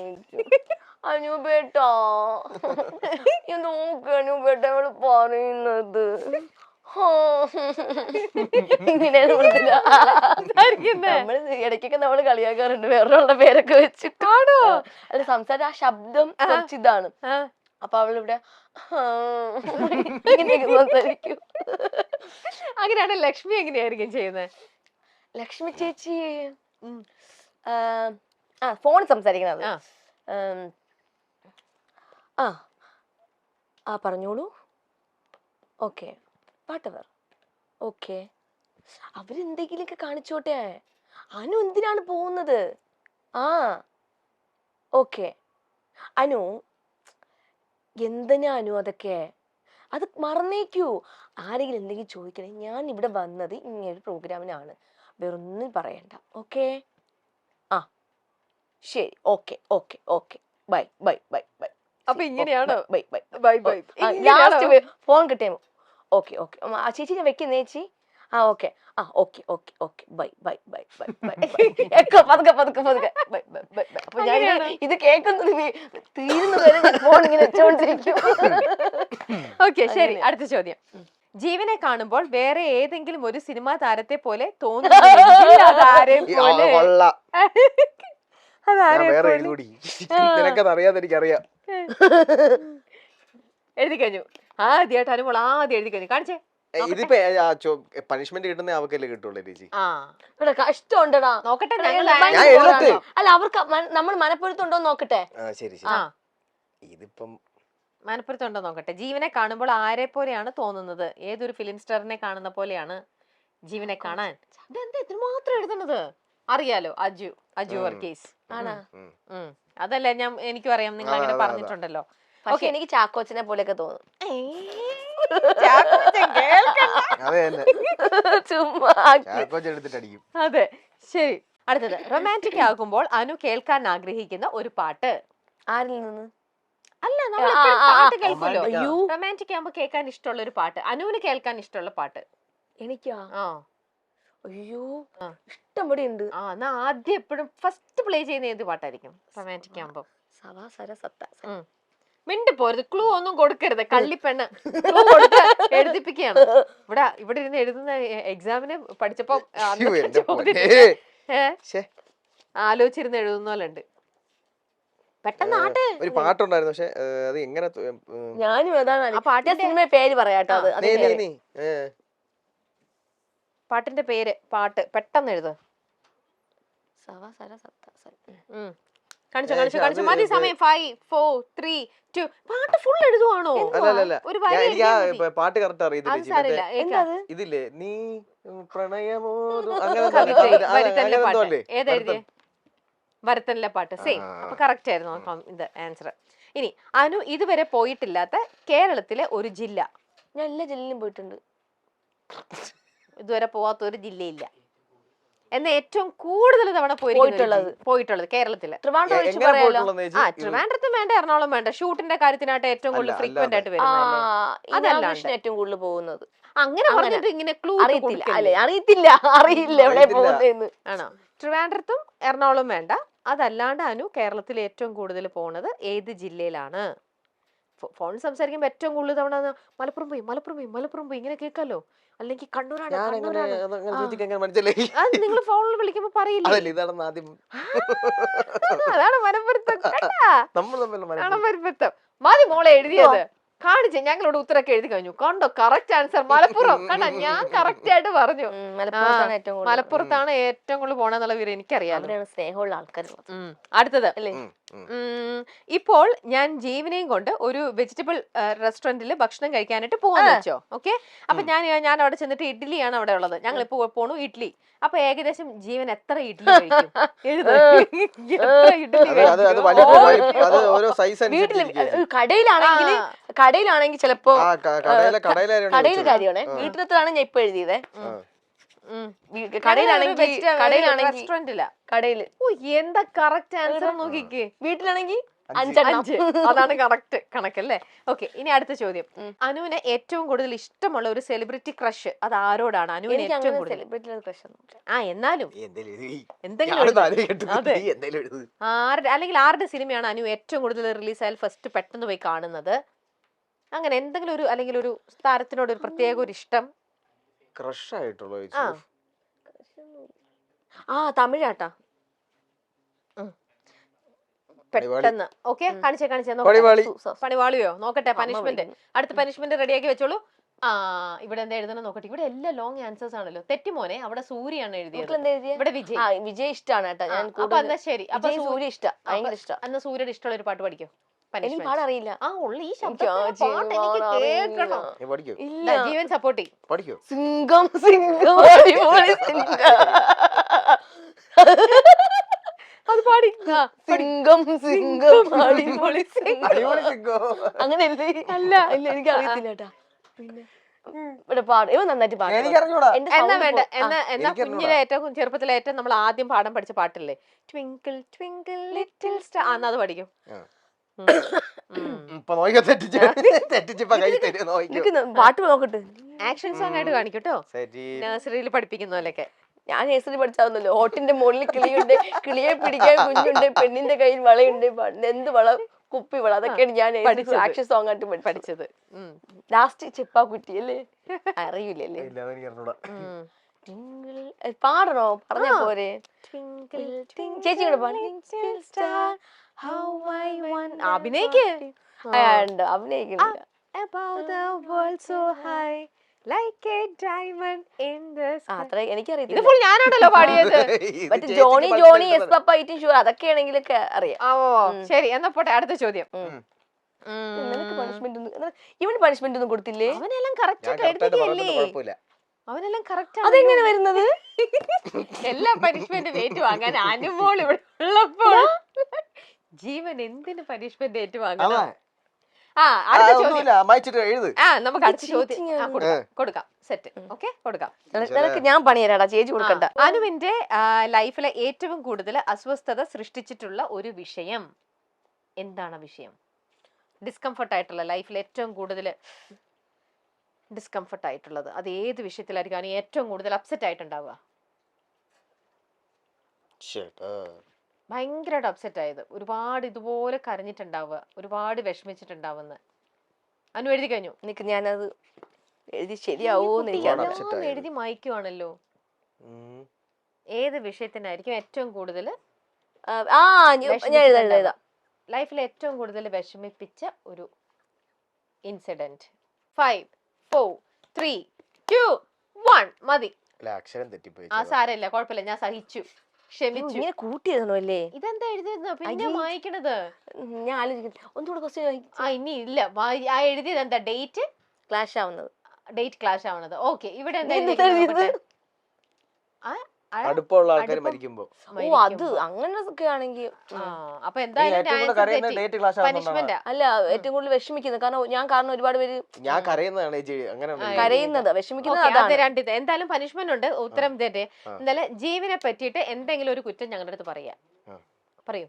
അനുപേട്ടാ, നോക്ക് അനുപേട്ട അവള് പറയുന്നത്. ഇങ്ങനെയാണ് നമ്മള് ഇടയ്ക്കൊക്കെ നമ്മള് കളിയാക്കാറുണ്ട് വേറൊരാളുടെ പേരൊക്കെ വെച്ചിട്ടാണോ. അല്ല, സംസാരം ആ ശബ്ദം കുറച്ചിതാണ്. അപ്പൊ അവളിവിടെ ഇങ്ങനെയൊക്കെ സംസാരിക്കും. അങ്ങനെയാണ് ലക്ഷ്മി എങ്ങനെയായിരിക്കും ചെയ്യുന്നത്? ലക്ഷ്മി ചേച്ചി ഫോൺ സംസാരിക്കണത്. പറഞ്ഞോളൂ. Okay, whatever. ഓക്കെ, അവരെന്തെങ്കിലുമൊക്കെ കാണിച്ചോട്ടെ. അനു എന്തിനാണ് പോകുന്നത്? ഓക്കെ അനു, എന്തിനാ അനു അതൊക്കെ? അത് മറന്നേക്കൂ. ആരെങ്കിലും എന്തെങ്കിലും ചോദിക്കണേ, ഞാൻ ഇവിടെ വന്നത് ഇങ്ങനൊരു പ്രോഗ്രാമിനാണ്, വേറൊന്നും പറയണ്ട. ഓക്കെ, ശരി. Okay okay okay, bye bye bye bye. അപ്പൊ ഇങ്ങനെയാണോ? Bye bye bye bye. Last phone കിട്ടിയോ? ഓക്കെ ഓക്കെ ചേച്ചി, ഞാൻ വെക്കുന്നേ ചേച്ചി. Okay okay okay okay, bye bye bye bye bye. പതുക്കെ പതുക്കെ പതുക്കെ ബൈ ബൈ ബൈ ബൈ. അപ്പൊ ഞാൻ ഇത് കേൾക്കുന്നത് തീരുന്നത് വരെ ഞാൻ ഫോൺ ഇങ്ങനെ വെച്ചോണ്ടിരിക്കും. ഓക്കെ, ശരി. അടുത്ത ചോദ്യം. ജീവനെ കാണുമ്പോൾ വേറെ ഏതെങ്കിലും ഒരു സിനിമാ താരത്തെ പോലെ തോന്നുന്നു? അതാരെ പോലെ? അറിയാതെ എനിക്കറിയാം. എഴുതി കഴിഞ്ഞു. ആദ്യമായിട്ട് അനുമോൾ ആദ്യം എഴുതി കഴിഞ്ഞു. കാണിച്ചേ. ഇതിപ്പോ പണിഷ്മെന്റ് കിട്ടുന്ന അവക്കല്ലേ കിട്ടുള്ളൂ ചേച്ചി. കഷ്ടമുണ്ടടാ. നോക്കട്ടെ. അല്ല, അവർക്ക് നമ്മൾ മനപ്പുറത്തുണ്ടോ നോക്കട്ടെ. ശരി. ഇതിപ്പം മനപ്പുറത്തുണ്ടോ നോക്കട്ടെ. ജീവനെ കാണുമ്പോൾ ആരെ പോലെയാണ് തോന്നുന്നത്? ഏതൊരു ഫിലിം സ്റ്റാറിനെ കാണുന്ന പോലെയാണ് ജീവനെ കാണാൻ. ഇതെന്താ ഇത്രമാത്രം എഴുതുന്നത്? അറിയാലോ, അജു വർഗീസ്. അതല്ല, എനിക്കും അറിയാം, നിങ്ങൾ അങ്ങനെ പറഞ്ഞിട്ടുണ്ടല്ലോ. പക്ഷെ എനിക്ക് ചാക്കോച്ചനെ പോലെയൊക്കെ തോന്നും. അതെ, ശരി. അടുത്തത്, റൊമാൻറ്റിക് ആകുമ്പോൾ അനു കേൾക്കാൻ ആഗ്രഹിക്കുന്ന ഒരു പാട്ട്. ആരിൽ നിന്ന്? അല്ല, നമ്മൾ പാട്ട് കേൾക്കുമല്ലോ. റൊമാൻറ്റിക് ആകുമ്പോ കേൾക്കാൻ ഇഷ്ടമുള്ള ഒരു പാട്ട്, അനുവിന് കേൾക്കാൻ ഇഷ്ടമുള്ള പാട്ട്. എനിക്കാ? അയ്യോ, ഇഷ്ടംപടി ഉണ്ട്. എന്നാ ആദ്യം എപ്പോഴും ഫസ്റ്റ് പ്ലേ ചെയ്യുന്ന ഏത് പാട്ടായിരിക്കും റൊമാൻറ്റിക് ആകുമ്പോ? മിണ്ടി പോരുത്, ക്ലൂ ഒന്നും കൊടുക്കരുത്. കള്ളിപ്പെണ്ണ് ക്ലൂ കൊടുത്ത് എഴുതിപ്പിക്കുകയാണ്. ഇവിടെ ഇരുന്ന് എഴുതുന്ന എക്സാമിന് പഠിച്ചപ്പോ ആലോചിച്ചിരുന്ന് എഴുതുന്ന പോലെ ഉണ്ട്. പെട്ടെന്ന് ആട്ടെ. ഒരു പാട്ടുണ്ടായിരുന്നു, പക്ഷെ അത് എങ്ങനെ ഞാനും അതാണ് ആ പാട്ടിന്റെ സിനിമ പേര് പറയാട്ടോ. അത് അത് കേറി. നീ പാട്ടിന്റെ പേര് പെട്ടെന്ന് എഴുത്. സവ സര സത്ത സ. കാണിച്ചോ കാണിച്ചോ കാണിച്ചോ. മതി സമയം. 5 4 3 2. പാട്ട് ഫുൾ എഴുതുവാണോ? അല്ലല്ല, ഒരു വരി എനിക്ക് എഴുതിയാ മതി. പാട്ട് കറക്റ്റ് അറിയത്തില്ല അത് ചേച്ചി. സാരില്ല. എന്താ അത്? ഇതില്ലേ നീ പ്രണയമോതും അങ്ങനെ കവിത, അങ്ങനെ വരുത്തനിലെ എന്തോ പാട്ട്. അല്ലേ? ഏതെഴുതിയേ? വരുത്തനിലെ പാട്ട്. സെയിം. അപ്പൊ കറക്റ്റ് ആയിരുന്നു ഇത് ആൻസർ. ഇനി അനു ഇതുവരെ പോയിട്ടില്ലാത്ത കേരളത്തിലെ ഒരു ജില്ല. ഞാൻ എല്ലാ ജില്ലയിലും പോയിട്ടുണ്ട്. ഇതുവരെ പോവാത്ത ഒരു ജില്ലയില്ല. എന്ന ഏറ്റവും കൂടുതൽ തവണ പോയിട്ടുള്ളത് കേരളത്തില്. ട്രിവാൻഡ്രം ഒഴിച്ച് എങ്ങനെ പറയാലോ. പോയിട്ടുള്ളതെന്ന് ചേച്ചി? ആ, ട്രിവാൻഡ്രത്തും വേണ്ട, എറണാകുളം വേണ്ട. ഷൂട്ടിന്റെ കാര്യത്തിനായിട്ട് ഏറ്റവും കൂടുതൽ ഫ്രീക്വന്റ് ആയിട്ട് വരുന്നതല്ലേ. ഇനാഗുറേഷൻ ഏറ്റവും കൂടുതൽ പോകുന്നത്. അങ്ങനെ പറഞ്ഞിട്ട് ഇങ്ങനെ ക്ലൂ അറിയത്തില്ല അല്ലെ? അറിയത്തില്ല എവിടെ പോകുന്നതെന്ന്. ആണോ? ട്രിവാൻഡ്രത്തും എറണാകുളം വേണ്ട. അതല്ലാണ്ട് അനു കേരളത്തിൽ ഏറ്റവും കൂടുതൽ പോണത് ഏത് ജില്ലയിലാണ്? ഫോൺ സംസാരിക്കുമ്പോ ഏറ്റവും കൂടുതൽ തവണ മലപ്പുറം പോയി ഇങ്ങനെ കേൾക്കാലോ. അല്ലെങ്കിൽ കണ്ണൂരാണ്. അത് നിങ്ങൾ ഫോണിൽ വിളിക്കുമ്പോ പറയില്ലേ? അതാണ് മനപ്പൊരുത്തം. മനപ്പൊരുത്തം. മതി മോളെ എഴുതിയത്. കാണിച്ചേ, ഞങ്ങളോട് ഉത്തരൊക്കെ എഴുതി കഴിഞ്ഞു. കണ്ടോ, കറക്റ്റ് ആൻസർ മലപ്പുറം. കണ്ട, ഞാൻ കറക്റ്റ് ആയിട്ട് പറഞ്ഞു. മലപ്പുറത്താണ് ഏറ്റവും കൂടുതൽ പോണെന്നുള്ള വിവരം എനിക്കറിയാം. സ്നേഹമുള്ള ആൾക്കാർ. അടുത്തത് അല്ലേ? ഇപ്പോൾ ഞാൻ ജീവനെയും കൊണ്ട് ഒരു വെജിറ്റബിൾ റെസ്റ്റോറന്റിൽ ഭക്ഷണം കഴിക്കാനായിട്ട് പോവാന്ന് വെച്ചോ. ഓക്കെ, അപ്പൊ ഞാൻ അവിടെ ചെന്നിട്ട് ഇഡ്ഡലിയാണ് അവിടെ ഉള്ളത്. ഞങ്ങൾ ഇപ്പൊ പോണു ഇഡ്ഡലി. അപ്പൊ ഏകദേശം ജീവൻ എത്ര ഇഡ്ഡലി കഴിക്കും? കടയിലാണെങ്കിൽ ചിലപ്പോ കടയിലെ കാര്യമാണേ. വീട്ടിലത്താണ് ഞാൻ ഇപ്പൊ എഴുതിയതേ. റെസ്റ്റോറന്റില്ല. കടയില്. ഓ, എന്താ കറക്റ്റ് ആൻസർ നോക്കിക്കേ. വീട്ടിലാണെങ്കിൽ 5. അതാണ് കറക്റ്റ് കണക്കല്ലേ? ഓക്കെ, ഇനി അടുത്ത ചോദ്യം. അനുവിന് ഏറ്റവും കൂടുതൽ ഇഷ്ടമുള്ള ഒരു സെലിബ്രിറ്റി ക്രഷ് അത് ആരോടാണ്? അനുവിന് ഏറ്റവും കൂടുതൽ എന്നാലും അല്ലെങ്കിൽ ആരുടെ സിനിമയാണ് അനു ഏറ്റവും കൂടുതൽ റിലീസ് ആയാൽ ഫസ്റ്റ് പെട്ടെന്ന് പോയി കാണുന്നത്? അങ്ങനെ എന്തെങ്കിലും ഒരു, അല്ലെങ്കിൽ ഒരു താരത്തിനോട് ഒരു പ്രത്യേക ഒരു ഇഷ്ടം. ക്രഷ് ആയിട്ടുള്ള തമിഴാട്ടാ. പെട്ടെന്ന്. ഓക്കെ, കാണിച്ചേ. പണിവാളിയോ? നോക്കട്ടെ പനിഷ്മെന്റ്. അടുത്ത പനിഷ്മെന്റ് റെഡിയാക്കി വെച്ചോളൂ. ഇവിടെ എന്താ എഴുതണം നോക്കട്ടെ. ഇവിടെ എല്ലാം ലോങ് ആൻസേഴ്സ് ആണല്ലോ. തെറ്റിമോനെ, അവിടെ സൂര്യാണ് എഴുതിയത്. ഇവിടെ വിജയ് ഇഷ്ടമാണ് കേട്ടോ. ഞാൻ എന്നാ ശരി. അപ്പൊ സൂര്യ ഇഷ്ടം, ഭയങ്കര ഇഷ്ടം. എന്നാ സൂര്യയുടെ ഇഷ്ടമുള്ള ഒരു പാട്ട് പഠിക്കോ? എനിക്ക് പാടറിയില്ല. ഈ കേൾക്കണം. ജീവൻ സപ്പോർട്ട് ചെയ്യും. സിംഗം അത് പാടി. അങ്ങനെയല്ലേ? അല്ല, എനിക്ക് അറിയത്തില്ല കേട്ടാ. പിന്നെ ഇവിടെ പാടും. ഇവ നന്നായിട്ട് പാടും. എന്നാ വേണ്ട, എന്നാ കുഞ്ഞിലെ ഏറ്റവും ചെറുപ്പത്തിലെ ഏറ്റവും നമ്മൾ ആദ്യം പാടാൻ പഠിച്ച പാട്ടില്ലേ, ട്വിങ്കിൾ ട്വിങ്കിൾ ലിറ്റിൽ സ്റ്റാർ. എന്നാ അത് പഠിക്കും. പാട്ട് നോക്കട്ടെ. ആക്ഷൻ സോങ് ആയിട്ട് കാണിക്കട്ടോ. നഴ്സറിയിൽ പഠിപ്പിക്കുന്ന പോലെയൊക്കെ. ഞാൻ നഴ്സറി പഠിച്ചാവുന്നല്ലോ. ഹോട്ടിന്റെ മുകളിൽ കിളിയുണ്ട്, കിളിയെ പിടിക്കാൻ കുഞ്ഞുണ്ട്, പെണ്ണിന്റെ കയ്യിൽ വളയുണ്ട്, എന്ത് വള, കുപ്പി വള, അതൊക്കെയാണ് ഞാൻ ആക്ഷൻ സോങ് ആയിട്ട് പഠിച്ചത്. ലാസ്റ്റ് ചെപ്പാ കുറ്റി അല്ലേ? അറിയില്ലല്ലേ? പാടണോ? പറഞ്ഞ പോരെ? ചേച്ചി കൂടെ അഭിനയിക്ക്. അഭിനയിക്കുന്നില്ല. എനിക്കറിയില്ല. ഞാനാണല്ലോ പാടിയത്. Johnny yes papa eating sugar അതൊക്കെയാണെങ്കിലൊക്കെ അറിയാം. ശരി, എന്നാ പോട്ടെ. അടുത്ത ചോദ്യം. ഇവന് പണിഷ്മെന്റ് ഒന്നും കൊടുത്തില്ലേ? അവനെല്ലാം കറക്റ്റ് എഴുതിയല്ലേ? അവനെല്ലാം കറക്റ്റ്. അതെങ്ങനെ വരുന്നത്? എല്ലാ പനിഷ്മെന്റും ഏറ്റുവാങ്ങാൻ അനുമോൾ ഇവിടെ ഉള്ളപ്പോൾ ജീവൻ എന്തിന് പനിഷ്മെന്റ് ഏറ്റുവാങ്ങണം? നമുക്ക് അടുത്ത ചോദ്യം കൊടുക്കാം. സെറ്റ്. ഓക്കെ, കൊടുക്കാം. ഞാൻ പണിയരാടാ, ചേച്ചി കൊടുക്കണ്ട. അനുവിന്റെ ലൈഫിലെ ഏറ്റവും കൂടുതൽ അസ്വസ്ഥത സൃഷ്ടിച്ചിട്ടുള്ള ഒരു വിഷയം എന്താണ്? വിഷയം ഡിസ്കംഫർട്ട് ആയിട്ടുള്ള, ലൈഫിൽ ഏറ്റവും കൂടുതൽ ഡിസ്കംഫർട്ട് ആയിട്ടുള്ളത് അത് ഏത് വിഷയത്തിലായിരിക്കും ഏറ്റവും കൂടുതൽ അപ്സെറ്റ് ആയിട്ടുണ്ടാവുക? ഭയങ്കരമായിട്ട് അപ്സെറ്റ് ആയത്, ഒരുപാട് ഇതുപോലെ കരഞ്ഞിട്ടുണ്ടാവുക, ഒരുപാട് വിഷമിച്ചിട്ടുണ്ടാവുന്ന. അനു എഴുതി കഴിഞ്ഞു. നിനക്ക് ഞാനത് എഴുതി ശരിയാവോന്ന് എഴുതി മായ്ക്കുവാണല്ലോ. ഏത് വിഷയത്തിനായിരിക്കും ഏറ്റവും കൂടുതൽ? ഞാൻ എഴുതാം. ലൈഫിൽ ഏറ്റവും കൂടുതൽ വിഷമിപ്പിച്ച ഒരു ഇൻസിഡന്റ്. 5 4 3 2 1 മതി. അല്ല അക്ഷരം തെറ്റിപ്പോയി. ആ സാരമില്ല, കുഴപ്പമില്ല, ഞാൻ സഹിച്ചു, ക്ഷമിച്ചു. ഇങ്ങനെ കൂട്ടിയതാണോ അല്ലേ? ഇതെന്താ എഴുതിയത് പിന്നെ അയ്യേ. വായിക്കണത്? ഞാൻ ആലോചിക്കുന്നു ഒന്നുകൂടെ ക്വസ്റ്റ്യൻ ആ ഇനി ഇല്ല, ആ എഴുതിയത് എന്താ? ഡേറ്റ് ക്ലാഷ് ആവുന്നത്. ഡേറ്റ് ക്ലാഷ് ആവണത്. ഓക്കെ, ഇവിടെ എന്താ എന്താ എഴുതിയിരിക്കുന്നത് എഴുതിയത്? നോക്കട്ടെ. അടുപ്പമുള്ള ആൾക്കാർ അടുപ്പം. മരിക്കുമ്പോ ഓ അത് അങ്ങനൊക്കെ ആണെങ്കിൽ അപ്പൊ എന്തായാലും ഡേറ്റ് ക്ലാസ് പനിഷ്മെന്റ്. അല്ല ഏറ്റവും കൂടുതൽ വിഷമിക്കുന്നത് കാരണം ഒരുപാട് പേര് ഞാൻ കരയുന്നതാണ് ചേച്ചി. അങ്ങനെ കരയുന്നത് വിഷമിക്കുന്നത് അതാണ്. എന്തായാലും പനിഷ്മെന്റ് ഉണ്ട്. ഉത്തരം തരേ. എന്തായാലും ജീവനെ പറ്റിയിട്ട് എന്തെങ്കിലും ഒരു കുറ്റം ഞങ്ങളുടെ അടുത്ത് പറയാ. പറയൂ.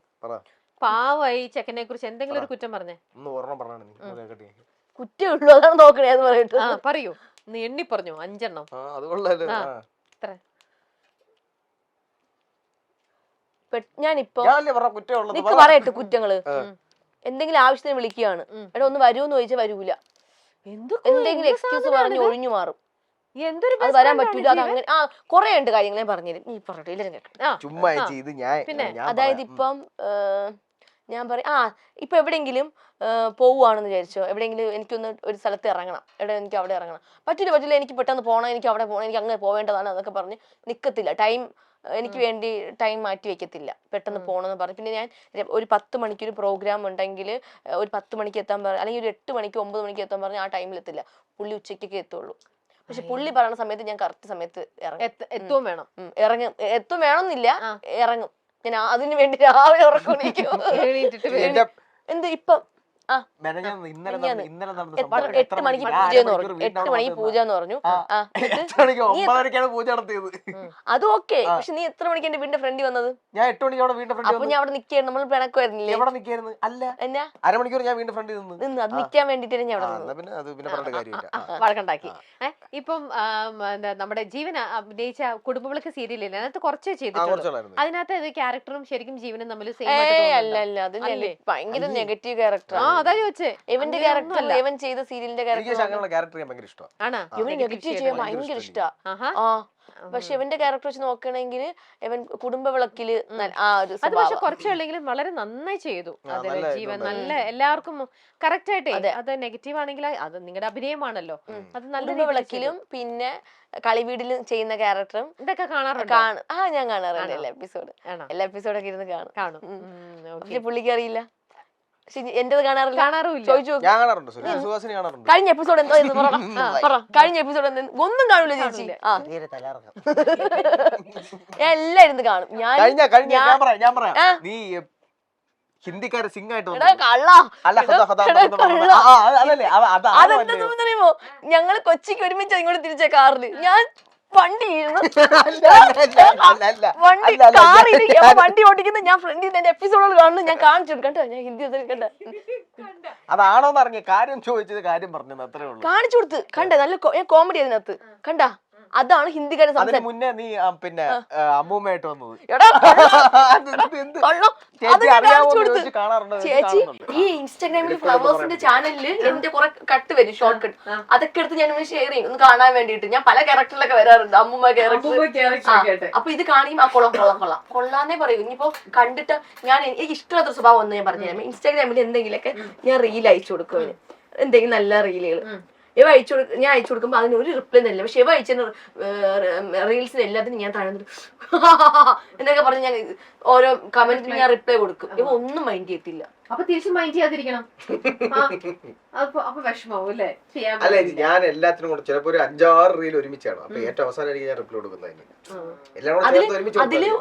പാവായി ചെക്കനെ കുറിച്ച് എന്തെങ്കിലും ഒരു കുറ്റം പറഞ്ഞേ. കുറ്റേ ഉള്ളൂ, അതാണ് നോക്കണേ എന്ന് പറയട്ടെ. ആ പറയൂ, നീ എണ്ണി പറഞ്ഞു 5 എണ്ണം. ഞാനിപ്പോ നിക്ക് പറയട്ടെ കുറ്റങ്ങള്. എന്തെങ്കിലും ആവശ്യത്തിന് വിളിക്കുകയാണ്, എടാ ഒന്ന് വരൂന്ന് ചോദിച്ചാൽ വരൂല. എന്തെങ്കിലും എക്സ്ക്യൂസ് പറഞ്ഞ് ഒഴിഞ്ഞു മാറും. എന്തൊരു അത് വരാൻ പറ്റൂല, അത് അങ്ങനെ കൊറേ ഉണ്ട് കാര്യങ്ങൾ ഞാൻ പറഞ്ഞുതരും. നീ പറയട്ടെ ചുമ്മാ. അതായത് ഇപ്പം ഞാൻ പറയാം, ഇപ്പൊ എവിടെയെങ്കിലും പോവുകയാണെന്ന് വിചാരിച്ചോ, എവിടെയെങ്കിലും എനിക്കൊന്ന് ഒരു സ്ഥലത്ത് ഇറങ്ങണം, എനിക്ക് അവിടെ ഇറങ്ങണം, പറ്റില്ല എനിക്ക് പെട്ടെന്ന് പോകണം, എനിക്ക് അവിടെ പോകണം, എനിക്ക് അങ്ങനെ പോവേണ്ടതാണ് അതൊക്കെ പറഞ്ഞ് നിക്കത്തില്ല. എനിക്ക് വേണ്ടി ടൈം മാറ്റി വെക്കത്തില്ല, പെട്ടെന്ന് പോകണമെന്ന് പറഞ്ഞു. പിന്നെ ഞാൻ ഒരു 10 മണിക്കൊരു പ്രോഗ്രാം ഉണ്ടെങ്കിൽ ഒരു 10 മണിക്ക് എത്താൻ അല്ലെങ്കിൽ ഒരു 8 മണിക്ക് 9 മണിക്ക് എത്താൻ പറഞ്ഞാൽ ആ ടൈമിൽ എത്തില്ല, പുള്ളി ഉച്ചയ്ക്കൊക്കെ എത്തുള്ളൂ. പക്ഷെ പുള്ളി പറയുന്ന സമയത്ത് ഞാൻ കറക്റ്റ് സമയത്ത് എത്തും വേണം. എത്തും വേണമെന്നില്ല, ഇറങ്ങും. ഞാൻ അതിനു വേണ്ടി രാവിലെ ഉറക്കണിക്കും. എന്ത് ഇപ്പം 8 മണിക്ക് പൂജ എന്ന് പറഞ്ഞു, 8 മണിക്ക് പൂജ എന്ന് പറഞ്ഞു. അത് ഓക്കെ, പക്ഷെ നീ എത്ര മണിക്ക് എന്റെ വീടിന്റെ ഫ്രണ്ട് വന്നത്? ഞാൻ 8 മണിക്ക് അവിടെ വീടിന്റെ ഫ്രണ്ട്. അപ്പൊ ഞാൻ അവിടെ നിക്കായിരുന്നു, നമ്മൾ പിണക്കുമായിരുന്നില്ലേ? എവിടെ നിക്കായിരുന്നു? അല്ല, എന്നാ അരമണിക്കൂർ ഞാൻ വീടിന്റെ ഫ്രണ്ടിൽ നിന്ന് അത് നിക്കാൻ വേണ്ടിട്ട് ഞാൻ വഴക്കുണ്ടാക്കി. ഇപ്പം നമ്മുടെ ജീവൻ അഭിനയിച്ച കുടുംബവിളക്ക് സീരിയലില്ല, അതിനകത്ത് കുറച്ചേ ചെയ്തിട്ടുള്ളൂ. അതിനകത്ത് ക്യാരക്ടറും ശരിക്കും ജീവനും തമ്മിൽ അല്ല അത് ഭയങ്കര നെഗറ്റീവ് ക്യാരക്ടർ. അതാ ചോദിച്ചേ, ഇവന്റെ ക്യാരക്ടർ ഇവൻ ചെയ്ത സീരിയലിന്റെ ക്യാരക്ടർ ഭയങ്കര ഇഷ്ടമാണ്. ഇവന് നെഗറ്റീവ് ചെയ്യാൻ ഭയങ്കര ഇഷ്ടമാണ്. പക്ഷെ ഇവന്റെ ക്യാരക്ടർ വെച്ച് നോക്കണെങ്കിൽ ഇവൻ കുടുംബവിളക്കില് ആ ഒരു അത് പക്ഷെ കുറച്ചുള്ളെങ്കിലും വളരെ നന്നായി ചെയ്തു. അതില് ജീവൻ നല്ല എല്ലാവർക്കും കറക്റ്റ് ആയിട്ടേ. അത് നെഗറ്റീവ് ആണെങ്കിൽ അത് നിങ്ങളുടെ അഭിനയമാണല്ലോ. അത് നല്ല വിളക്കിലും പിന്നെ കളിവീടിലും ചെയ്യുന്ന ക്യാരക്ടറും ഇതൊക്കെ കാണാറുണ്ട്. ഞാൻ കാണാറുണ്ട് എല്ലാ എപ്പിസോഡൊക്കെ ഇരുന്ന് കാണും. പക്ഷെ പുള്ളിക്ക് അറിയില്ല, എന്റേത് കാണാറില്ല. ചോദിച്ചു കഴിഞ്ഞ എപ്പിസോഡ് എന്താ കഴിഞ്ഞ എപ്പിസോഡ് എന്താ? ഒന്നും കാണൂല ചേച്ചി. എല്ലാം ഇരുന്ന് കാണും. ഹിന്ദിക്കാരെ സിംഗായിട്ട് അതെന്താ ഞങ്ങള് കൊച്ചിക്ക് ഒരുമിച്ച് ഇങ്ങോട്ട് തിരിച്ച കാറില് ഞാൻ വണ്ടി വണ്ടി ഓടിക്കുന്ന ഞാൻ ഫ്രണ്ടിൽ നിന്ന് എപ്പിസോഡുകൾ കാണുന്നു, ഞാൻ കാണിച്ചു കണ്ടോ, ഞാൻ ഹിന്ദി കണ്ട അതാണോന്ന് അറിഞ്ഞ കാര്യം ചോദിച്ചത്, കാര്യം പറഞ്ഞത് അത്രേ ഉള്ളൂ. കാണിച്ചു കൊടുത്ത് കണ്ടേ, നല്ല കോമഡി അതിനകത്ത് കണ്ടാ. അതാണ് ഹിന്ദിക്കാരെ സംസാരം. മുന്നേ നീ പിന്നെ അമ്മൂമ്മയായിട്ട് വന്നത് ചേച്ചി. ഈ ഇൻസ്റ്റാഗ്രാമിൽ ഫ്ലവേഴ്സിന്റെ ചാനലില് എന്റെ കുറെ കട്ട് വരും, ഷോർട്ട് കട്ട്, അതൊക്കെ എടുത്ത് ഞാൻ ഷെയർ ചെയ്യും ഒന്ന് കാണാൻ വേണ്ടിട്ട്. ഞാൻ പല ക്യാരക്ടറിലൊക്കെ വരാറുണ്ട്, അമ്മൂമ്മ ക്യാരക്ടർ. അപ്പൊ ഇത് കാണുമ്പോൾ കൊള്ളാന്നേ പറയൂ. ഇനിയിപ്പോ കണ്ടിട്ട് ഞാൻ എനിക്ക് ഇഷ്ടമുള്ള സ്വഭാവം ഒന്ന് ഞാൻ പറഞ്ഞു തരാം. ഇൻസ്റ്റാഗ്രാമിൽ എന്തെങ്കിലുമൊക്കെ ഞാൻ റീൽ അയച്ചു കൊടുക്കും, എന്തെങ്കിലും നല്ല റീലുകൾ ഞാൻ അയച്ചു കൊടുക്കുമ്പോ അതിന് ഒരു റിപ്ലൈ തരില്ല. പക്ഷെ ഇവ അയച്ച റീൽസിന് എല്ലാത്തിനും ഞാൻ താഴെ എന്നൊക്കെ പറഞ്ഞ് ഞാൻ ഓരോ കമന്റിന് ഞാൻ റിപ്ലൈ കൊടുക്കും. ഇവ ഒന്നും മൈൻഡ് ചെയ്യത്തില്ല. അപ്പൊ തിരിച്ച് മൈൻഡ് ചെയ്യാതിരിക്കണം. അപ്പൊ വിഷമാവും അല്ലേ? അല്ല, ഞാൻ എല്ലാത്തിനും കൂടെ ചിലപ്പോ ഒരു 5-6 റീൽ ഒരുമിച്ചാണ്. അപ്പൊ ഏറ്റവും അവസാനം ഞാൻ റിപ്ലൈ കൊടുക്കുന്നതിന് അതില്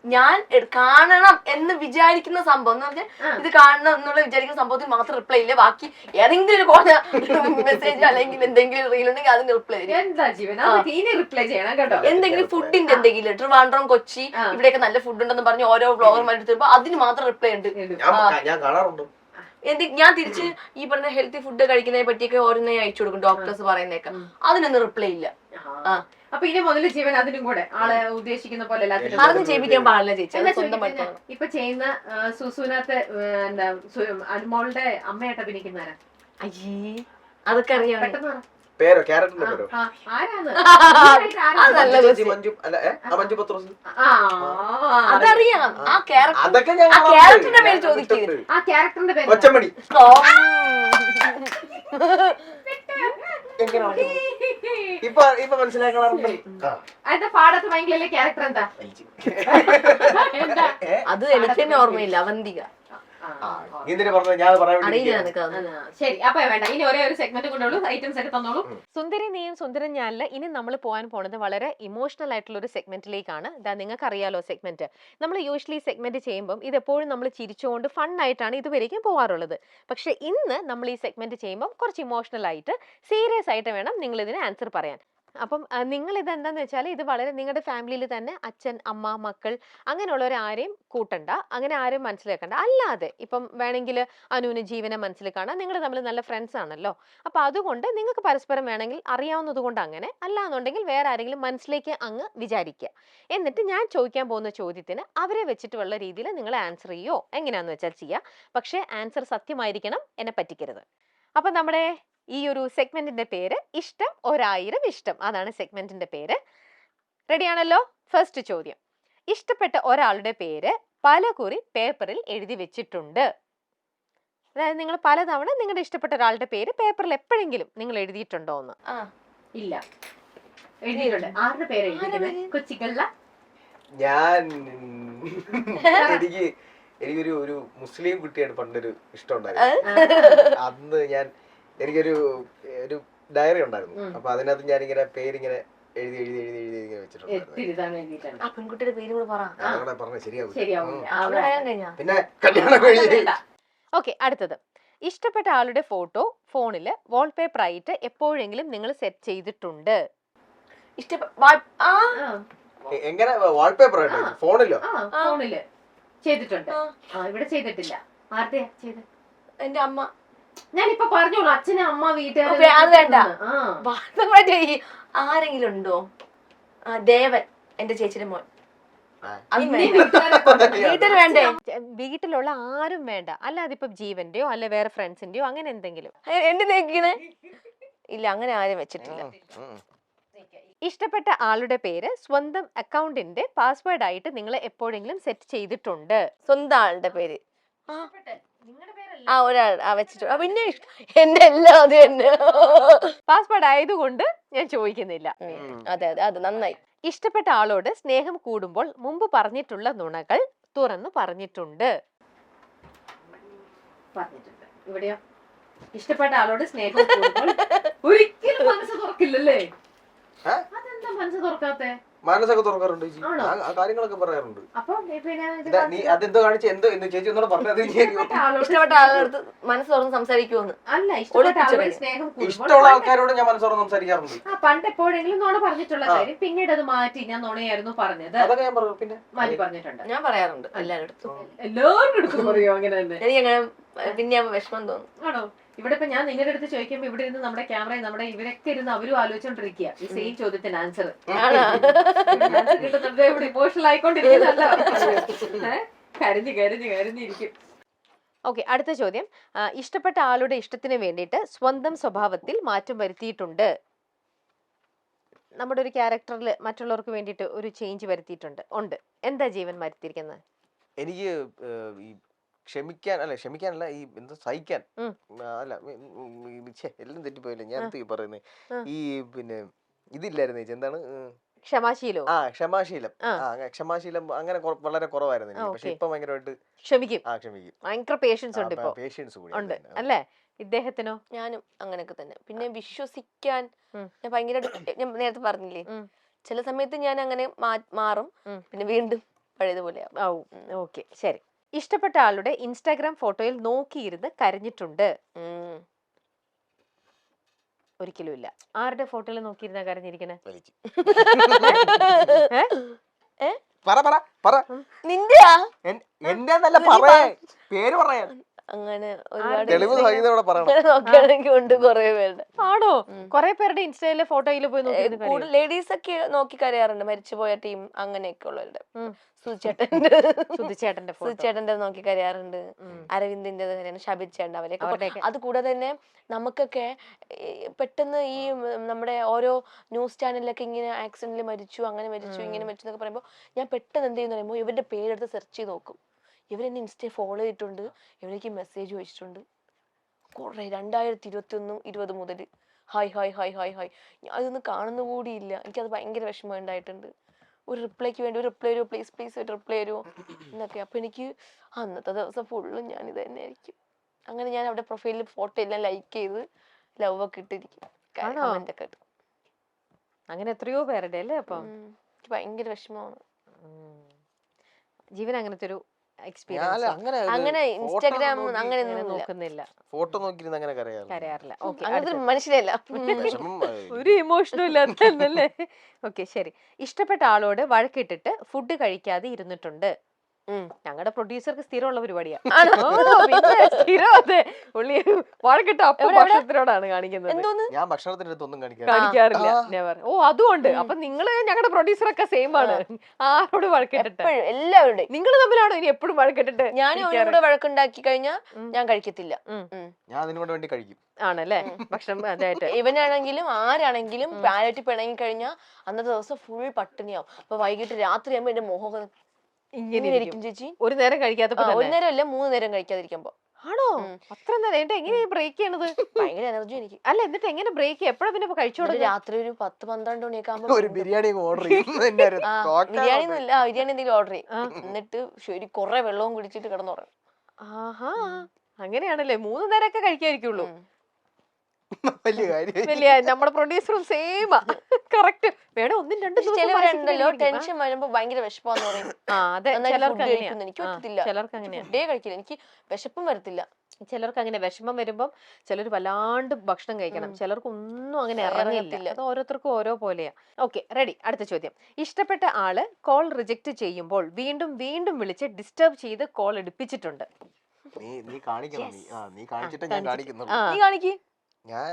ഞാൻ കാണണം എന്ന് വിചാരിക്കുന്ന സംഭവം എന്ന് പറഞ്ഞാൽ ഇത് കാണണം എന്നുള്ള വിചാരിക്കുന്ന സംഭവത്തിൽ മാത്രം റിപ്ലൈ ഇല്ല. ബാക്കി ഏതെങ്കിലും ഒരു മെസ്സേജ് അല്ലെങ്കിൽ എന്തെങ്കിലും റീൽ ഉണ്ടെങ്കിൽ അതിന് റിപ്ലൈ എന്തെങ്കിലും ഫുഡിന്റെ എന്തെങ്കിലും ട്രിവാൻഡ്രം കൊച്ചി ഇവിടെയൊക്കെ നല്ല ഫുഡ് ഉണ്ടെന്ന് പറഞ്ഞ് ഓരോ ബ്ലോഗർമാർ എടുത്തപ്പോ അതിന് മാത്രം റിപ്ലൈ ഉണ്ട്. ഞാൻ തിരിച്ച് ഈ പറഞ്ഞ ഹെൽത്തി ഫുഡ് കഴിക്കുന്നതിനെ പറ്റിയൊക്കെ ഓരോന്നേ അയച്ചു കൊടുക്കും, ഡോക്ടേഴ്സ് പറയുന്നേക്കെ, അതിനൊന്നും റിപ്ലൈ ഇല്ല. അപ്പൊ ഇനി മുതൽ ജീവൻ അതിനും കൂടെ ആളെ ഉദ്ദേശിക്കുന്ന പോലെ അറിഞ്ഞ് ചെയ്യിപ്പിക്കാൻ പാടില്ല ചേച്ചി. ഇപ്പൊ ചെയ്യുന്ന സുസുനകത്ത് എന്താ അനുമോളുടെ അമ്മയായിട്ട് അഭിനയിക്കുന്നവരാ? അയ്യേ അതൊക്കെ അറിയാം. പേരോ ക്യാരക്ടറിന്റെ പേരോ ആരാണ് നല്ല ചേച്ചി മഞ്ജു അല്ല മഞ്ജു പത്രോസ് അതറിയാം. ആ ക്യാരക്ടർ അതൊക്കെ ഞാൻ ആ ക്യാരക്ടറിന്റെ പേര് ചോദിക്കേ. ആ ക്യാരക്ടറിന്റെ പേര് കൊച്ചമണി ഇപ്പൊ മനസ്സിലാക്കാറുണ്ട്. അതിന്റെ പാടത്ത് ഭയങ്കര ക്യാരക്ടർ എന്താ അത് എനിക്ക് തന്നെ ഓർമ്മയില്ല. അവന്തിക എന്തിനാ പറഞ്ഞത്? ഞാൻ പറയാൻ അറിയില്ല വേണ്ടി നിനക്ക് അത്. ശരി അപ്പൊ വേണ്ട ഇനി ഒരേ ഒരു സെഗ്മെന്റ് കൊണ്ടുള്ളൂ ഐറ്റംസ് ഒക്കെ തന്നോളൂ. സുന്ദരി നീയും സുന്ദരൻ ഞാനില് ഇനി നമ്മൾ പോകാൻ പോണത് വളരെ ഇമോഷണൽ ആയിട്ടുള്ള ഒരു സെഗ്മെന്റിലേക്കാണ്. ഇതാ നിങ്ങൾക്ക് അറിയാലോ സെഗ്മെന്റ് നമ്മൾ യൂഷ്വലി സെഗ്മെന്റ് ചെയ്യുമ്പോൾ ഇത് എപ്പോഴും നമ്മൾ ചിരിച്ചുകൊണ്ട് ഫൺ ആയിട്ടാണ് ഇതുവരേക്കും പോകാറുള്ളത്. പക്ഷെ ഇന്ന് നമ്മൾ ഈ സെഗ്മെന്റ് ചെയ്യുമ്പോൾ കുറച്ച് ഇമോഷണൽ ആയിട്ട് സീരിയസ് ആയിട്ട് വേണം നിങ്ങൾ ഇതിന് ആൻസർ പറയാൻ. അപ്പം നിങ്ങൾ ഇതെന്താന്ന് വെച്ചാൽ ഇത് വളരെ നിങ്ങളുടെ ഫാമിലിയിൽ തന്നെ അച്ഛൻ അമ്മ മക്കൾ അങ്ങനെയുള്ളവർ ആരെയും കൂട്ടണ്ട, അങ്ങനെ ആരും മനസ്സിലാക്കണ്ട. അല്ലാതെ ഇപ്പം വേണമെങ്കിൽ അനുവിന് ജീവനെ മനസ്സിൽ കാണാം, നിങ്ങൾ തമ്മിൽ നല്ല ഫ്രണ്ട്സ് ആണല്ലോ. അപ്പം അതുകൊണ്ട് നിങ്ങൾക്ക് പരസ്പരം വേണമെങ്കിൽ അറിയാവുന്നത് കൊണ്ട് അങ്ങനെ, അല്ലാന്നുണ്ടെങ്കിൽ വേറെ ആരെങ്കിലും മനസ്സിലേക്ക് അങ്ങ് വിചാരിക്കുക. എന്നിട്ട് ഞാൻ ചോദിക്കാൻ പോകുന്ന ചോദ്യത്തിന് അവരെ വെച്ചിട്ടുള്ള രീതിയിൽ നിങ്ങൾ ആൻസർ ചെയ്യോ എങ്ങനെയാണെന്ന് വെച്ചാൽ ചെയ്യുക. പക്ഷേ ആൻസർ സത്യമായിരിക്കണം, എന്നെ പറ്റിക്കരുത്. അപ്പം നമ്മുടെ ഈ ഒരു സെഗ്മെന്റിന്റെ പേര് ഇഷ്ടം 1000 ഇഷ്ടം. അതാണ് സെഗ്മെന്റിന്റെ പേര്. റെഡിയാണല്ലോ? ഫസ്റ്റ് ചോദ്യം, ഇഷ്ടപ്പെട്ട ഒരാളുടെ പേര് പലകുറി പേപ്പറിൽ എഴുതി വെച്ചിട്ടുണ്ട്. അതായത് നിങ്ങൾ പലതവണ നിങ്ങളുടെ ഇഷ്ടപ്പെട്ട ഒരാളുടെ പേര് പേപ്പറിൽ എപ്പോഴെങ്കിലും നിങ്ങൾ എഴുതിയിട്ടുണ്ടോ എന്ന്? ഇല്ല, എഴുതിയിട്ടുണ്ട്. ആരുടെ പേര് എഴുതിയിട്ടുണ്ട്? കൊച്ചിക്കല്ല. ഞാൻ എനിക്കൊരു ഒരു മുസ്ലിം കുട്ടിയാണ് പണ്ടൊരു ഇഷ്ടമുണ്ടായിരുന്നു. അന്ന് എനിക്കൊരു ഡയറി ഉണ്ടായിരുന്നു. അപ്പൊ അതിനകത്ത് ഞാനിങ്ങനെ പേരിങ്ങനെ എഴുതി എഴുതി എഴുതി എഴുതി ഇങ്ങനെ വെച്ചിട്ടുണ്ട്. ആ പെൺകുട്ടിയുടെ പേര് കൂടെ പറ. അങ്ങനെ പറഞ്ഞ ശരിയാവും. പിന്നെ കല്യാണം കഴിഞ്ഞ്. ഓക്കെ, അടുത്തത്, ഇഷ്ടപ്പെട്ട ആളുടെ ഫോട്ടോ ഫോണില് വാൾപേപ്പർ ആയിട്ട് എപ്പോഴെങ്കിലും നിങ്ങൾ സെറ്റ് ചെയ്തിട്ടുണ്ട്? എങ്ങനെ വാൾപേപ്പർ ആയിട്ട് ഫോണിലോ? ഫോണില് ചെയ്തിട്ടുണ്ട്. ഇവിടെ ചെയ്തിട്ടില്ല. ആരുടെ ചെയ്ത്? എന്റെ അമ്മ. ഞാനിപ്പൊ പറഞ്ഞോളൂ, അച്ഛനും അമ്മ വീട്ടുകാർ. അത് വേണ്ട. ആരെങ്കിലും ഉണ്ടോ? ദേവൻ, എന്റെ ചേച്ചിയുടെ മോൻ. വീട്ടിൽ വേണ്ടേ? വീട്ടിലുള്ള ആരും വേണ്ട, അല്ലാതെ ഇപ്പൊ ജീവന്റെയോ അല്ലെ വേറെ ഫ്രണ്ട്സിന്റെയോ അങ്ങനെ എന്തെങ്കിലും. എന്റെ നേക്കിണ് ഇല്ല, അങ്ങനെ ആരും വെച്ചിട്ടില്ല. ഇഷ്ടപ്പെട്ട ആളുടെ പേര് സ്വന്തം അക്കൗണ്ടിന്റെ പാസ്വേഡ് ആയിട്ട് നിങ്ങൾ എപ്പോഴെങ്കിലും സെറ്റ് ചെയ്തിട്ടുണ്ട്? സ്വന്തം ആളുടെ പേര് ഒരാൾ വെച്ചിട്ടുണ്ട്. പിന്നെ എന്റെ എല്ലാം അത് തന്നെ പാസ്വേഡ് ആയതുകൊണ്ട് ഞാൻ ചോദിക്കുന്നില്ല. അതെ അതെ, അത് നന്നായി. ഇഷ്ടപ്പെട്ട ആളോട് സ്നേഹം കൂടുമ്പോൾ മുമ്പ് പറഞ്ഞിട്ടുള്ള നുണകൾ തുറന്നു പറഞ്ഞിട്ടുണ്ട്? ഇവിടെയോ? ഇഷ്ടപ്പെട്ട ആളോട് സ്നേഹം കൂടുമ്പോൾ ഒരിക്കലും മനസ്സ് തുറക്കില്ലല്ലേ? അതെന്താ മനസ്സ് തുറക്കാത്തെ? മനസ്സൊക്കെ തുറക്കാറുണ്ട് ചേച്ചി, ആ കാര്യങ്ങളൊക്കെ പറയാറുണ്ട്. നീ അതെന്തോ കാണിച്ച് എന്തോ ചേച്ചി ഒന്നുകൂടെ പറഞ്ഞത്. ഇഷ്ടപ്പെട്ട ആളുടെ മനസ്സ് തുറന്ന് സംസാരിക്കുമെന്ന്. അല്ല, ഇഷ്ടമുള്ള ആൾക്കാരോട് ഞാൻ മനസ്സ് തുറന്ന് സംസാരിക്കാറുണ്ട്. പണ്ട് എപ്പോഴെങ്കിലും നുണ പറഞ്ഞിട്ടുള്ള കാര്യം പിന്നീട് അത് മാറ്റി ഞാൻ നുണയായിരുന്നു പറഞ്ഞത് അതൊക്കെ ഞാൻ പറഞ്ഞു. പിന്നെ മാറ്റി പറഞ്ഞിട്ടുണ്ട്. ഞാൻ പറയാറുണ്ട് എല്ലാവരുടെ എല്ലാവരും പറയോ? അങ്ങനെ തന്നെ. എനിക്കങ്ങനെ പിന്നെ വിഷമം തോന്നും. ആണോ? ഇവിടെ ഇപ്പൊ ഞാൻ നിങ്ങളുടെ അടുത്ത് ചോദിക്കുമ്പോ ഇവിടെ ഇരുന്ന് നമ്മുടെ ക്യാമറ നമ്മുടെ ഇവരൊക്കെ ഇരുന്ന് അവരും ആലോചിച്ചോണ്ടിരിക്കുക ഈ സെയിം ചോദ്യത്തിന് ആൻസർ കിട്ടുന്നുണ്ട്. ഇവിടെ ഇമോഷണൽ ആയിക്കൊണ്ടിരിക്കുന്നല്ലോ. കരഞ്ഞു കരഞ്ഞു കരഞ്ഞിരിക്കും. ഓക്കെ, അടുത്ത ചോദ്യം, ഇഷ്ടപ്പെട്ട ആളുടെ ഇഷ്ടത്തിന് വേണ്ടിയിട്ട് സ്വന്തം സ്വഭാവത്തിൽ മാറ്റം വരുത്തിയിട്ടുണ്ട്? നമ്മുടെ ഒരു ക്യാരക്ടറിൽ മറ്റുള്ളവർക്ക് വേണ്ടിയിട്ട് ഒരു ചേഞ്ച് വരുത്തിയിട്ടുണ്ട്? ഉണ്ട്. എന്താ ജീവൻ വരുത്തിയിരിക്കുന്നത്? എനിക്ക് ഈ ക്ഷമിക്കാനല്ല ഈ എന്താ സഹിക്കാൻ അല്ല എല്ലാം തെറ്റിപ്പോയില്ലേ ഞാൻ പറയുന്നത്. ഈ പിന്നെ ഇതില്ലായിരുന്നു ചേച്ചി, എന്താണ് ക്ഷമാശീലം? ക്ഷമാശീലം അങ്ങനെ വളരെ കുറവായിരുന്നു എനിക്ക്. പക്ഷെ ഇപ്പൊ ഭയങ്കരമായിട്ട് ക്ഷമിക്കും. ക്ഷമിക്കും. ഭയങ്കര പേഷ്യൻസ് ഉണ്ട് ഇപ്പൊ. പേഷ്യൻസ് ഉണ്ട് അല്ലേ? ഇദ്ദേഹത്തിനോ? ഞാനും അങ്ങനെയൊക്കെ തന്നെ. പിന്നെ വിശ്വസിക്കാൻ ഞാൻ ഭയങ്കര, ഞാൻ നേരത്തെ പറഞ്ഞില്ലേ, ചില സമയത്ത് ഞാൻ അങ്ങനെ മാറും, പിന്നെ വീണ്ടും പഴയതുപോലെ ആവും. ഓക്കെ, ശരി. ഇഷ്ടപ്പെട്ട ആളുടെ ഇൻസ്റ്റാഗ്രാം ഫോട്ടോയിൽ നോക്കിയിരുന്ന് കരഞ്ഞിട്ടുണ്ട്? ഒരിക്കലും ഇല്ല. ആരുടെ ഫോട്ടോയിൽ നോക്കിയിരുന്ന കരഞ്ഞിരിക്കണേ? അങ്ങനെ ആണോ? കൊറേ പേരുടെ ഇൻസ്റ്റയിലെ ഫോട്ടോയിൽ പോയി കൂടുതൽ ലേഡീസ് ഒക്കെ നോക്കി കരയാറുണ്ട്, മരിച്ചുപോയ ടീം അങ്ങനെയൊക്കെ ഉള്ളവരുടെ. സുചേട്ടന്റെ സുധിച്ചേട്ടന്റെ ഫോട്ടോ സുചേട്ടന്റെ നോക്കി കരയാറുണ്ട്, അരവിന്ദിന്റെ കരയാണ്, ഷബിത് ചേട്ടൻ അവരെയൊക്കെ അവരുടെയൊക്കെ. അത് കൂടാതെ തന്നെ നമുക്കൊക്കെ പെട്ടെന്ന് ഈ നമ്മുടെ ഓരോ ന്യൂസ് ചാനലിലൊക്കെ ഇങ്ങനെ ആക്സിഡന്റിൽ മരിച്ചു, അങ്ങനെ മരിച്ചു, ഇങ്ങനെ മരിച്ചു എന്നൊക്കെ പറയുമ്പോൾ ഞാൻ പെട്ടെന്ന് എന്ത് ചെയ്യുന്ന പറയുമ്പോൾ ഇവരുടെ പേരെടുത്ത് സെർച്ച് ചെയ്ത് നോക്കും. ഇവരെന്നെ ഇൻസ്റ്റയിൽ ഫോളോ ചെയ്തിട്ടുണ്ട്, ഇവരേക്ക് മെസ്സേജ് വെച്ചിട്ടുണ്ട് കുറേ 2021-20 മുതൽ hi hi hi hi hi. ഞാൻ അതൊന്നും കാണുന്ന കൂടിയില്ല. എനിക്കത് ഭയങ്കര വിഷമം ഉണ്ടായിട്ടുണ്ട്. ഒരു റിപ്ലൈക്ക് വേണ്ടി ഒരു റിപ്ലൈ വരുമോ, പ്ലീസ് പ്ലീസ് ഒരു റിപ്ലൈ വരുമോ എന്നൊക്കെ. അപ്പോൾ എനിക്ക് അന്നത്തെ ദിവസം ഫുള്ളും ഞാനിത് തന്നെ ആയിരിക്കും. അങ്ങനെ ഞാൻ അവിടെ പ്രൊഫൈലിൽ ഫോട്ടോ എല്ലാം ലൈക്ക് ചെയ്ത് ലവ് ഒക്കെ ഇട്ടിരിക്കും, കമന്റ് ഒക്കെ ഇട്ട്. അങ്ങനെ എത്രയോ പേരുടെ അല്ലേ? അപ്പം എനിക്ക് ഭയങ്കര വിഷമമാണ്. ജീവൻ അങ്ങനത്തെ ഒരു ഞാൻ എക്സ്പീരിയൻസ് അങ്ങനെ ഇൻസ്റ്റാഗ്രാം അങ്ങനെ നോക്കുന്നില്ല, ഫോട്ടോ നോക്കിയിരുന്ന് അങ്ങനെ കരയാറില്ല. കരയാറില്ല. ഓക്കെ, അങ്ങനത്തെ ഒരു മനുഷ്യനല്ല. വിഷമം ഒരു ഇമോഷനും ഇല്ലാത്തല്ലേ? ഓക്കെ, ശരി. ഇഷ്ടപ്പെട്ട ആളോട് വഴക്കിട്ടിട്ട് ഫുഡ് കഴിക്കാതെ ഇരുന്നിട്ടുണ്ട്. ഞങ്ങളുടെ പ്രൊഡ്യൂസർക്ക് സ്ഥിരമുള്ള പരിപാടിയാ. സ്ഥിരം അതെ, പുള്ളി വഴക്കിട്ട് അപ്പൊ ഭക്ഷണത്തിനോടാണ് കാണിക്കുന്നത്. എന്തോന്ന് ഞാൻ ഭക്ഷണത്തിന്റെ അടുത്ത് ഒന്നും കാണിക്കാറില്ല, നെവർ. ഓ, അതുകൊണ്ട് അപ്പൊ നിങ്ങള് ഞങ്ങളുടെ പ്രൊഡ്യൂസറൊക്കെ സെയിം ആണ്. ആരോട് വഴക്കിട്ടിട്ട്? എപ്പോഴും എല്ലാവരുടെയും. നിങ്ങൾ തമ്മിലാണോ ഇനി എപ്പോഴും വഴക്കിട്ടിട്ട്? ഞാനും അവനും കൂടെ വഴക്കുണ്ടാക്കി കഴിഞ്ഞാൽ ഞാൻ കഴിക്കത്തില്ല. ഞാൻ അതിനു വേണ്ടി കഴിക്കും. ആണല്ലേ? ഭക്ഷണം അതായിട്ട് ഇവനാണെങ്കിലും ആരാണെങ്കിലും പാലറ്റി പിണങ്ങി കഴിഞ്ഞാൽ അന്നത്തെ ദിവസം ഫുൾ പട്ടിണിയാവും. അപ്പൊ വൈകിട്ട് രാത്രി ആകുമ്പോ എന്റെ മോഹം ഇങ്ങനെ ഇരിക്കും ചേച്ചി. ഒരു നേരം കഴിക്കാത്തപ്പോ ഒരു നേരം അല്ല 3 നേരം കഴിക്കാതിരിക്കുമ്പോ. ആണോ? അത്ര നേരം? എന്നിട്ട് എങ്ങനെയാ ബ്രേക്ക് ചെയ്യണത്? ഭയങ്കര എനർജി എനിക്ക്. അല്ല, എന്നിട്ട് എങ്ങനെ ബ്രേക്ക്? എപ്പോഴാ പിന്നെ കഴിച്ചോളൂ? രാത്രി ഒരു 10-12 മണിയൊക്കെ ആകുമ്പോ ഒരു ബിരിയാണി ഓർഡർ ചെയ്യും. ബിരിയാണി ഒന്നും ഇല്ല, ബിരിയാണി എന്തെങ്കിലും ഓർഡർ ചെയ്യും. എന്നിട്ട് ശരി കുറെ വെള്ളവും കുടിച്ചിട്ട് കിടന്നുറങ്ങും. ആഹാ, അങ്ങനെയാണല്ലേ? 3 നേരമൊക്കെ കഴിക്കാതിരിക്കുള്ളൂ. വലിയ കാര്യം. വലിയ നമ്മുടെ പ്രൊഡ്യൂസറും സെയിം കറക്റ്റ്. വേണം 1-2 ദിവസം ചിലവരുണ്ടല്ലോ ടെൻഷൻ വരുമ്പോ ഭയങ്കര വിശപ്പാന്ന് പറയും. അതെ, ചിലർക്ക് അങ്ങനെയാ. എനിക്ക് പറ്റത്തില്ല, ചിലർക്ക് അങ്ങനെയാ. ഫുഡേ കഴിക്കില്ല, എനിക്ക് വിശപ്പും വരത്തില്ല. ചിലർക്ക് അങ്ങനെ വിഷമം വരുമ്പം ചിലർ വല്ലാണ്ട് ഭക്ഷണം കഴിക്കണം, ചിലർക്ക് ഒന്നും അങ്ങനെ ഇറങ്ങില്ല. അത് ഓരോരുത്തർക്കും ഓരോ പോലെയാ. Okay, ready. അടുത്ത ചോദ്യം. ഇഷ്ടപ്പെട്ട ആള് കോൾ റിജക്ട് ചെയ്യുമ്പോൾ വീണ്ടും വീണ്ടും വിളിച്ച് ഡിസ്റ്റർബ് ചെയ്ത് കോൾ എടുപ്പിച്ചിട്ടുണ്ട്. നീ കാണിക്കണം. നീ കാണിച്ചിട്ട് ഞാൻ കാണിക്കുന്നുള്ളൂ. നീ കാണിക്ക്. ഞാൻ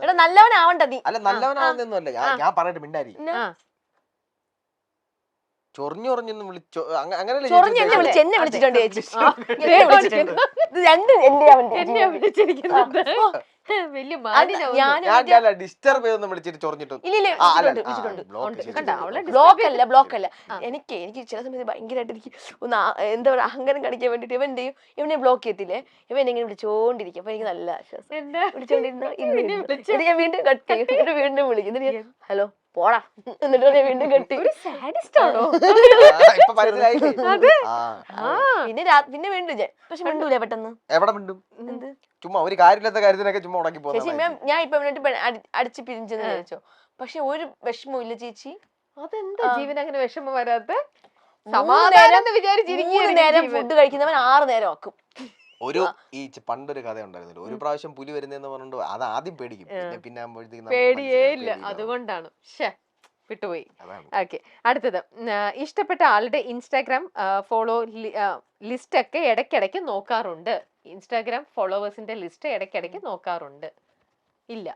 എടാ നല്ലവനാവണ്ട നീ. അല്ല നല്ലവനാവുന്നൊന്നുമല്ല, ഞാൻ പറയട്ടെ മിണ്ടാരി. ചൊറിഞ്ഞൊറിഞ്ഞൊന്നും വിളിച്ചോ അങ്ങനെയല്ലേ? ചൊറിഞ്ഞ് എന്നെ വിളിച്ചിട്ടുണ്ട് ചേച്ചി. ഇത് രണ്ടും എന്നെയാ വിളിച്ചിരിക്കുന്നത്. വലിയ മാന്യനാവുന്നു. ഡിസ്റ്റർബ് ചെയ്തൊന്നും വിളിച്ചിട്ട് ചൊറിഞ്ഞിട്ടും ബ്ലോക്ക് അല്ല. എനിക്ക് ചില സമയത്ത് ഭയങ്കരമായിട്ട് എനിക്ക് ഒന്ന് എന്താ പറയുക അഹങ്കാരം കാണിക്കാൻ വേണ്ടിട്ട് ഇവൻ എന്ത് ചെയ്യും, ഇവനെ ബ്ലോക്ക് ചെയ്യത്തില്ലേ, ഇവൻ എങ്ങനെ വിളിച്ചോണ്ടിരിക്കും. അപ്പൊ എനിക്ക് നല്ല ആശ്വാസം. വിളിച്ചോണ്ടിരുന്ന ഞാൻ വീണ്ടും കട്ട് ചെയ്യും, എന്നിട്ട് വീണ്ടും വിളിക്കും, എന്നിട്ട് ഹലോ പോടാ എന്നിട്ട് ഞാൻ വീണ്ടും കട്ട് ചെയ്യും. പിന്നെ വീണ്ടും ഞാൻ പക്ഷെ മിണ്ടൂല പെട്ടെന്ന്. എവിടെ മിണ്ടും? ചുമ്മാ ഒരു കാര്യമില്ലാത്ത കാര്യത്തിനൊക്കെ ചുമ്മാ ഉടക്കി ചേച്ചി പോകും. ഞാൻ ഇപ്പൊ അടിച്ച് പിരിഞ്ചെന്ന് വിചാരിച്ചോ, പക്ഷെ ഒരു വിഷമവും ഇല്ല ചേച്ചി. അതെന്താ ജീവൻ അങ്ങനെ വിഷമം വരാത്ത? 3 നേരം ഫുഡ് കഴിക്കുന്നവൻ 6 നേരം ആക്കും. ഒരു ഈ പണ്ടൊരു കഥ ഉണ്ടായിരുന്നല്ലോ, ഒരു പ്രാവശ്യം പുലി വരുന്നതെന്ന് പറഞ്ഞിട്ട് അത് ആദ്യം പേടിക്കും, പിന്നെ ആകുമ്പോഴത്തേക്കും പേടിയേ ഇല്ല. അതുകൊണ്ടാണ് വിട്ടുപോയി. ഓക്കെ, അടുത്തത്. ഇഷ്ടപ്പെട്ട ആളുടെ ഇൻസ്റ്റാഗ്രാം ഫോളോ ലിസ്റ്റ് ഒക്കെ ഇടയ്ക്കിടയ്ക്ക് നോക്കാറുണ്ട്. ഇൻസ്റ്റാഗ്രാം ഫോളോവേഴ്സിന്റെ ലിസ്റ്റ് ഇടയ്ക്കിടയ്ക്ക് നോക്കാറുണ്ട്. ഇല്ല,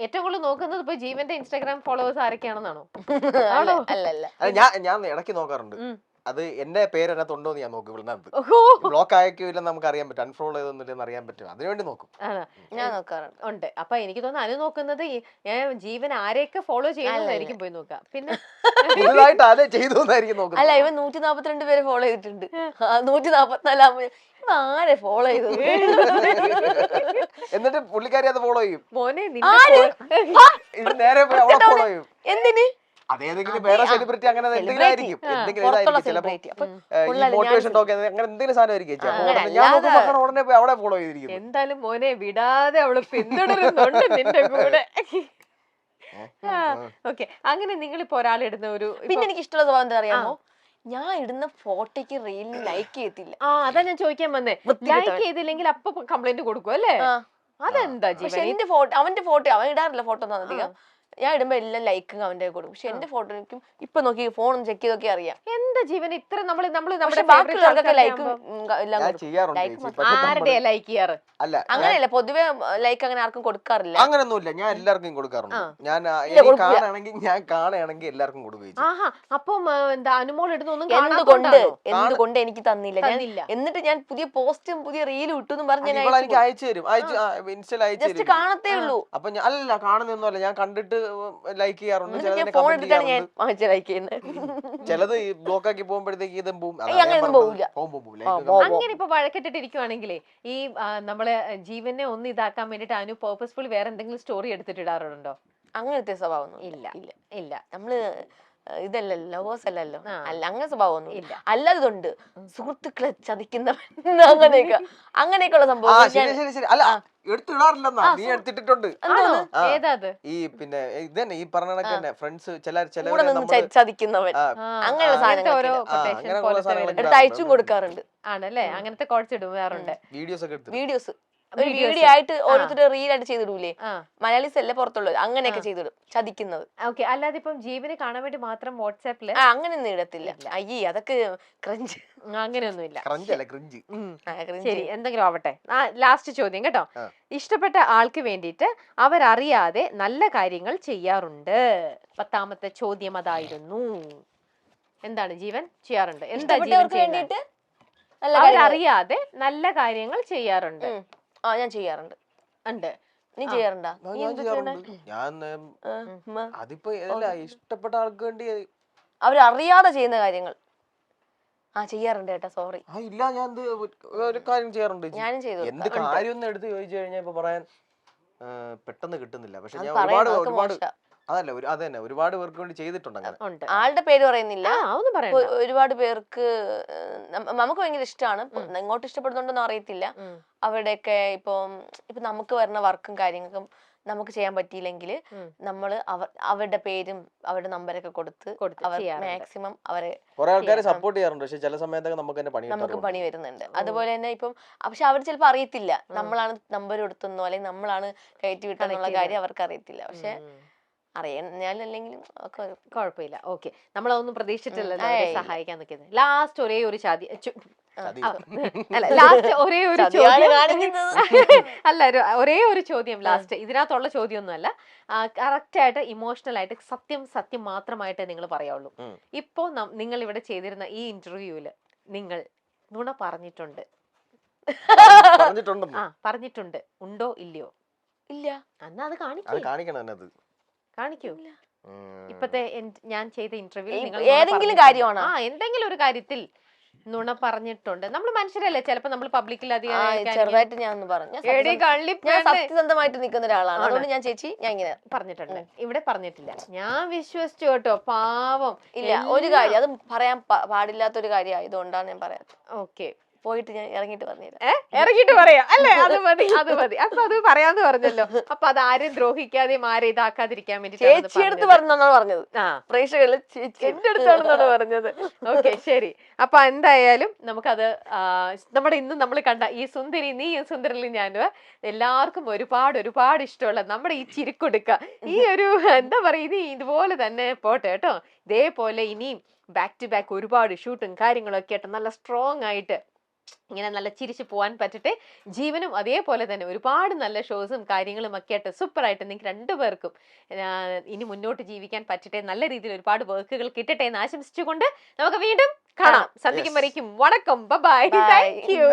ഏറ്റവും കൂടുതൽ നോക്കുന്നത് ഇപ്പൊ ജീവന്റെ ഇൻസ്റ്റാഗ്രാം ഫോളോവേഴ്സ് ആരൊക്കെയാണെന്നാണോ? ഞാൻ ഇടയ്ക്ക് നോക്കാറുണ്ട്. അത് എന്റെ പേര് അതിനകത്ത് ഉണ്ടോ എന്ന് ഞാൻ നോക്കും. ബ്ലോക്ക് ആയിരിക്കും ഇല്ലെന്ന് നമുക്ക് അറിയാൻ പറ്റും, അൺഫോളോ ചെയ്തൊന്നുമില്ലെന്ന് അറിയാൻ പറ്റും, അതിനുവേണ്ടി നോക്കും. ഞാൻ നോക്കാറുണ്ട്. ഉണ്ട്. അപ്പൊ എനിക്ക് തോന്നുന്നു അനു നോക്കുന്നത് ഞാൻ ജീവൻ ആരെയൊക്കെ ഫോളോ ചെയ്യുന്നതായിരിക്കും പോയി നോക്കാം. പിന്നെ പുതുതായിട്ട് ആരെ ചെയ്തോന്നായിരിക്കും നോക്കുന്നത്. അല്ല, ഇവൻ 142 പേരെ ഫോളോ ചെയ്തിട്ടുണ്ട്. 144 ആരെ ഫോളോ ചെയ്തത്? എന്നിട്ട് പുള്ളിക്കാരി അത് ഫോളോ ചെയ്യും. മോനെ ഇത് നേരെ പോയി അവളെ ഫോളോ ചെയ്യും. എന്തിന്? അതേതെങ്കിലും വേറെ സെലിബ്രിറ്റി അങ്ങനെ എന്തെങ്കിലും ആയിരിക്കും, എന്തെങ്കിലും ഇതായിരിക്കും. ചിലപ്പോ ഈ മോട്ടിവേഷൻ ടോക്ക് അങ്ങനെ എന്തെങ്കിലും സാധനം ആയിരിക്കും. ഞാൻ നോക്കുമ്പോ ഉടനെ പോയി അവിടെ ഫോളോ ചെയ്തിരിക്കും. എന്തായാലും മോനെ വിടാതെ അവള് പിന്തുടരുന്നുണ്ട് നിന്റെ കൂടെ. ഓക്കെ, അങ്ങനെ നിങ്ങളിപ്പോ ഒരാളിടുന്ന ഒരു പിന്നെ എനിക്ക് ഇഷ്ടമുള്ള സ്വഭാവം എന്താ അറിയാമോ, ഞാൻ ഇടുന്ന ഫോട്ടോയ്ക്ക് റീലിൽ ലൈക്ക് ചെയ്യത്തില്ല. അതാ ഞാൻ ചോദിക്കാൻ വന്നേ. ലൈക്ക് ചെയ്തില്ലെങ്കിൽ അപ്പൊ കംപ്ലൈന്റ് കൊടുക്കും അല്ലേ? അതെന്താ ജീവൻ? എന്റെ ഫോട്ടോ അവന്റെ ഫോട്ടോ അവൻ ഇടാറില്ല ഫോട്ടോ ഒന്നും അധികം. ഞാൻ ഇടുമ്പോ എല്ലാം ലൈക്കും കമന്റ് കൊടുക്കും. പക്ഷെ എന്റെ ഫോട്ടോയ്ക്കും ഇപ്പൊ നോക്കി ഫോൺ ചെക്ക് ചെയ്തൊക്കെ അറിയാം. എന്താ ജീവൻ ഇത്ര നമ്മള് പക്ഷെ നമ്മുടെ ബാക്കിയുള്ളവർക്കൊക്കെ ലൈക്കും എല്ലാം ഞാൻ കൊടുക്കും. ചെയ്യാറുണ്ട് Like ചേച്ചി. മാത്രം. പക്ഷെ ആരുടെ ലൈക്ക് ചെയ്യാറ്? അല്ല അങ്ങനെയല്ല, പൊതുവെ ലൈക്ക് അങ്ങനെ ആർക്കും കൊടുക്കാറില്ല. അങ്ങനൊന്നുമില്ല, ഞാൻ എല്ലാവർക്കും കൊടുക്കാറുണ്ട്. ഞാൻ കൊടുക്കില്ല. കാണുകയാണെങ്കിൽ എല്ലാവർക്കും കൊടുക്കുകയും ആഹാ, അപ്പം എന്താ അനുമോൾ ഇടുന്നൊന്നും എന്തുകൊണ്ട് എനിക്ക് തന്നില്ല. ഞാൻ തന്നില്ല. എന്നിട്ട് ഞാൻ പുതിയ പോസ്റ്റും പുതിയ റീലും ഇട്ടെന്ന് പറഞ്ഞ് ഞാൻ എനിക്ക് അയച്ചു തരും, ഇൻസ്റ്റയിൽ അയച്ചു ജസ്റ്റ് തരും. കാണത്തേ ഉള്ളൂ. അപ്പൊ അല്ല കാണുന്നൊന്നുമല്ല, ഞാൻ കണ്ടിട്ട് ലൈക്ക് ചെയ്യാറുണ്ട്, എന്നിട്ട് ഞാൻ ചിലതിനെ ഫോൺ കമന്റ് എടുത്തിട്ടാണ് ഞാൻ ചെയ്യാറുണ്ട്. ലൈക്ക് ചെയ്യുന്നത്. ചിലത് ബ്ലോക്ക് ആക്കി പോകുമ്പോഴത്തേക്ക് ഇതും പോവും. അങ്ങനെയൊന്നും പോവില്ല. അങ്ങനെ ഇപ്പൊ വഴക്കിട്ടിട്ടിരിക്കുവാണെങ്കിലേ ഈ നമ്മള് ജീവനെ ഒന്ന് ഇതാക്കാൻ വേണ്ടിട്ട് അനു പേർപ്പസ്ഫുൾ വേറെ എന്തെങ്കിലും സ്റ്റോറി എടുത്തിട്ട് ഇടാറുണ്ടോ? അങ്ങനത്തെ സ്വഭാവം ഇല്ല ഇല്ല. ഇല്ല. നമ്മള് ഇതല്ലല്ലോ, ലവേഴ്സ് അല്ലല്ലോ. ആ. അല്ല, അങ്ങനെ സ്വഭാവമൊന്നും ഇല്ല. അല്ലാതുണ്ട് സുഹൃത്തുക്കളെ ചതിക്കുന്നവൻ അങ്ങനെയൊക്കെയുള്ള സംഭവം. ശരി ശരി ശരി. അല്ല എടുത്തിടാറില്ലെന്നാ, നീ എടുത്തിട്ടുണ്ട്. ആണോ? ആ. ഏതാ അത്? ഈ പിന്നെ ഇതന്നെ ഈ പറഞ്ഞ കണക്ക് തന്നെ ഫ്രണ്ട്സ് ചില കൂടെ നിന്ന് ചതിക്കുന്നവൻ അങ്ങനെയുള്ള അങ്ങനത്തെ ഓരോ സാധനങ്ങളൊക്കെ quotation അങ്ങനെ പോലത്തെ സാധനങ്ങൾ വരുന്നത്. എടുത്ത് അയച്ചും കൊടുക്കാറുണ്ട്. ആണല്ലേ? അങ്ങനത്തെ കോഴ്സ് ഇടുവാറുണ്ട്. വീഡിയോസ് ഒക്കെ എടുത്ത് വീഡിയോസ് ഒരു Videos. വീഡിയോ ആയിട്ട് ഓരോരുത്തർ റീലായിട്ട് ചെയ്തിടൂലേ, ആ, മലയാളീസ് അല്ലേ പുറത്തുള്ളത്, അങ്ങനെയൊക്കെ ചെയ്തിടും ചതിക്കുന്നത്. ഓക്കെ. അല്ലാതെ ഇപ്പം ജീവനെ കാണാൻ വേണ്ടി മാത്രം വാട്സാപ്പില് അങ്ങനെയൊന്നും ഇടത്തില്ല. അയ്യേ, അതൊക്കെ ക്രഞ്ച്. അങ്ങനെയൊന്നുമില്ല. ക്രഞ്ചല്ല ക്രിഞ്ച്. ശരി, എന്തെങ്കിലും ആവട്ടെ. ലാസ്റ്റ് ചോദ്യം കേട്ടോ. ആ. ഇഷ്ടപ്പെട്ട ആൾക്ക് വേണ്ടിയിട്ട് അവരറിയാതെ നല്ല കാര്യങ്ങൾ ചെയ്യാറുണ്ട്. 10ാമത്തെ ചോദ്യം അതായിരുന്നു. എന്താണ് ജീവൻ ചെയ്യാറുണ്ട്? എന്താ ജീവൻ ഇഷ്ടപ്പെട്ടവർക്ക് ചെയ്യുന്നത്? വേണ്ടിയിട്ട് നല്ല കാര്യങ്ങൾ. അവരറിയാതെ നല്ല കാര്യങ്ങൾ ചെയ്യാറുണ്ട്. ഞാൻ ചെയ്യാറുണ്ട്. ഉണ്ട്. നീ ചെയ്യാറുണ്ടാ? നീ ഞാൻ എന്താ ചെയ്യാറുണ്ട്. ചെയ്യണേ? ഞാൻ അതിപ്പോ അല്ല, ഇഷ്ടപ്പെട്ട ആൾക്ക് വേണ്ടി അവരറിയാതെ ചെയ്യുന്ന കാര്യങ്ങൾ ചെയ്യാറുണ്ട് കേട്ടാ. സോറി. ഇല്ല, ഞാൻ ഒരു കാര്യം ചെയ്യാറുണ്ട് ചേച്ചി. ഞാനും ചെയ്തു. എന്ത് കാര്യം ഒന്ന് എടുത്ത് ചോദിച്ചു കഴിഞ്ഞാൽ ഇപ്പൊ പറയാൻ പെട്ടെന്ന് കിട്ടുന്നില്ല. പക്ഷെ ഞാൻ പറയാൻ ഒരുപാട് അതൊക്കെ ഒരുപാട് മോശാ. അതല്ല അതന്നെ ഒരുപാട് പേർക്ക് വേണ്ടി ചെയ്തിട്ടുണ്ട് അങ്ങനെ. ഉണ്ട്. ആളുടെ പേര് പറയുന്നില്ല. ഒന്നും പറയണ്ട. ഒരുപാട് പേർക്ക് നമുക്ക് ഭയങ്കര ഇഷ്ടമാണ്. ഇങ്ങോട്ട് ഇഷ്ടപ്പെടുന്നുണ്ടോന്നും അറിയത്തില്ല. അവിടെയൊക്കെ ഇപ്പൊ നമുക്ക് വരുന്ന വർക്കും കാര്യങ്ങൾക്കും നമുക്ക് ചെയ്യാൻ പറ്റിയില്ലെങ്കിൽ നമ്മള് അവരുടെ പേരും അവരുടെ നമ്പരൊക്കെ കൊടുത്ത് മാക്സിമം അവരെ കുറെ ആൾക്കാരെ സപ്പോർട്ട് ചെയ്യാറുണ്ട്. പക്ഷെ ചില സമയത്തൊക്കെ നമുക്ക് പണി വരുന്നുണ്ട്. അതുപോലെ തന്നെ ഇപ്പം പക്ഷെ അവർ ചിലപ്പോ അറിയത്തില്ല നമ്മളാണ് നമ്പർ കൊടുത്തെന്നോ അല്ലെങ്കിൽ നമ്മളാണ് കയറ്റി വിട്ടെന്നുള്ള കാര്യം അവർക്ക് അറിയത്തില്ല. പക്ഷെ അറിയാല്ലെങ്കിലും ഒക്കെ കുഴപ്പമില്ല. ഓക്കെ, നമ്മളതൊന്നും പ്രതീക്ഷിച്ചിട്ടില്ല സഹായിക്കാൻ നിൽക്കുന്നത്. ലാസ്റ്റ് ഒരേ ഒരു അല്ല ലാസ്റ്റ് ഒരേ ഒരു ചോദ്യം അല്ല ഒരേ ഒരു ചോദ്യം ലാസ്റ്റ്. ഇതിനകത്തുള്ള ചോദ്യമൊന്നും അല്ല. കറക്റ്റ് ആയിട്ട് ഇമോഷണൽ ആയിട്ട് സത്യം മാത്രമായിട്ടേ നിങ്ങൾ പറയാവുള്ളൂ. ഇപ്പോ നിങ്ങൾ ഇവിടെ ചെയ്തിരുന്ന ഈ ഇന്റർവ്യൂവില് നിങ്ങൾ നുണ പറഞ്ഞിട്ടുണ്ട്. പറഞ്ഞിട്ടുണ്ട്. ഉണ്ടോ ഇല്ലയോ? ഇല്ല. എന്നാ അത് കാണിക്കൂ. ഇപ്പത്തെ ഞാൻ ചെയ്ത ഇന്റർവ്യൂ ഏതെങ്കിലും കാര്യമാണോ? എന്തെങ്കിലും ഒരു കാര്യത്തിൽ നുണ പറഞ്ഞിട്ടുണ്ട്. നമ്മൾ മനുഷ്യരല്ലേ, ചിലപ്പോ നമ്മൾ പബ്ലിക്കിൽ ചെറുതായിട്ട് ഞാൻ ഒന്ന് പറഞ്ഞു. ഞാൻ സത്യസന്ധമായിട്ട് നിൽക്കുന്ന ഒരാളാണ്. അതുകൊണ്ട് ഞാൻ ഞാൻ ഇങ്ങനെ പറഞ്ഞിട്ടുണ്ട്. ഇവിടെ പറഞ്ഞിട്ടില്ല. ഞാൻ വിശ്വസിച്ചു കേട്ടോ, പാവം. ഇല്ല, ഒരു കാര്യം അത് പറയാൻ പാടില്ലാത്തൊരു കാര്യം ആയതുകൊണ്ടാണ് ഞാൻ പറയാത്തത്. ഓക്കെ, പോയിട്ട് ഞാൻ ഇറങ്ങിയിട്ട് പറഞ്ഞില്ല. ഇറങ്ങിയിട്ട് പറയാം അല്ലേ? അത് മതി. അപ്പൊ അത് പറയാന്ന് പറഞ്ഞല്ലോ. അപ്പൊ അത് ആരും ദ്രോഹിക്കാതെയും ആരും ഇതാക്കാതിരിക്കാൻ വേണ്ടി ചേച്ചിയെടുത്ത് പറഞ്ഞാണ് പറഞ്ഞത്. പ്രേക്ഷകരിൽ എന്റെ അടുത്താണെന്നാണ് പറഞ്ഞത്. ഓക്കെ, ശരി. അപ്പൊ എന്തായാലും നമുക്കത് നമ്മുടെ ഇന്ന് നമ്മൾ കണ്ട ഈ സുന്ദരി നീയും സുന്ദരിലും ഞാനും എല്ലാവർക്കും ഒരുപാട് ഇഷ്ടമുള്ള നമ്മുടെ ഈ ചിരിക്കൊടുക്ക ഈ ഒരു എന്താ പറയുക, ഇനി ഇതുപോലെ തന്നെ പോട്ടെ കേട്ടോ. ഇതേപോലെ ഇനിയും ബാക്ക് ടു ബാക്ക് ഒരുപാട് ഷൂട്ടും കാര്യങ്ങളൊക്കെ ആയിട്ട് നല്ല സ്ട്രോങ് ആയിട്ട് ഇങ്ങനെ നല്ല ചിരിച്ചു പോകാൻ പറ്റട്ടെ. ജീവനും അതേപോലെ തന്നെ ഒരുപാട് നല്ല ഷോസും കാര്യങ്ങളും ഒക്കെ ആയിട്ട് സൂപ്പറായിട്ട് നിങ്ങൾക്ക് രണ്ടുപേർക്കും ഇനി മുന്നോട്ട് ജീവിക്കാൻ പറ്റട്ടെ. നല്ല രീതിയിൽ ഒരുപാട് വർക്കുകൾ കിട്ടട്ടെ എന്ന് ആശംസിച്ചുകൊണ്ട് നമുക്ക് വീണ്ടും കാണാം. സന്ധിക്കും വരയ്ക്കും വണക്കം. ബൈ. Thank you.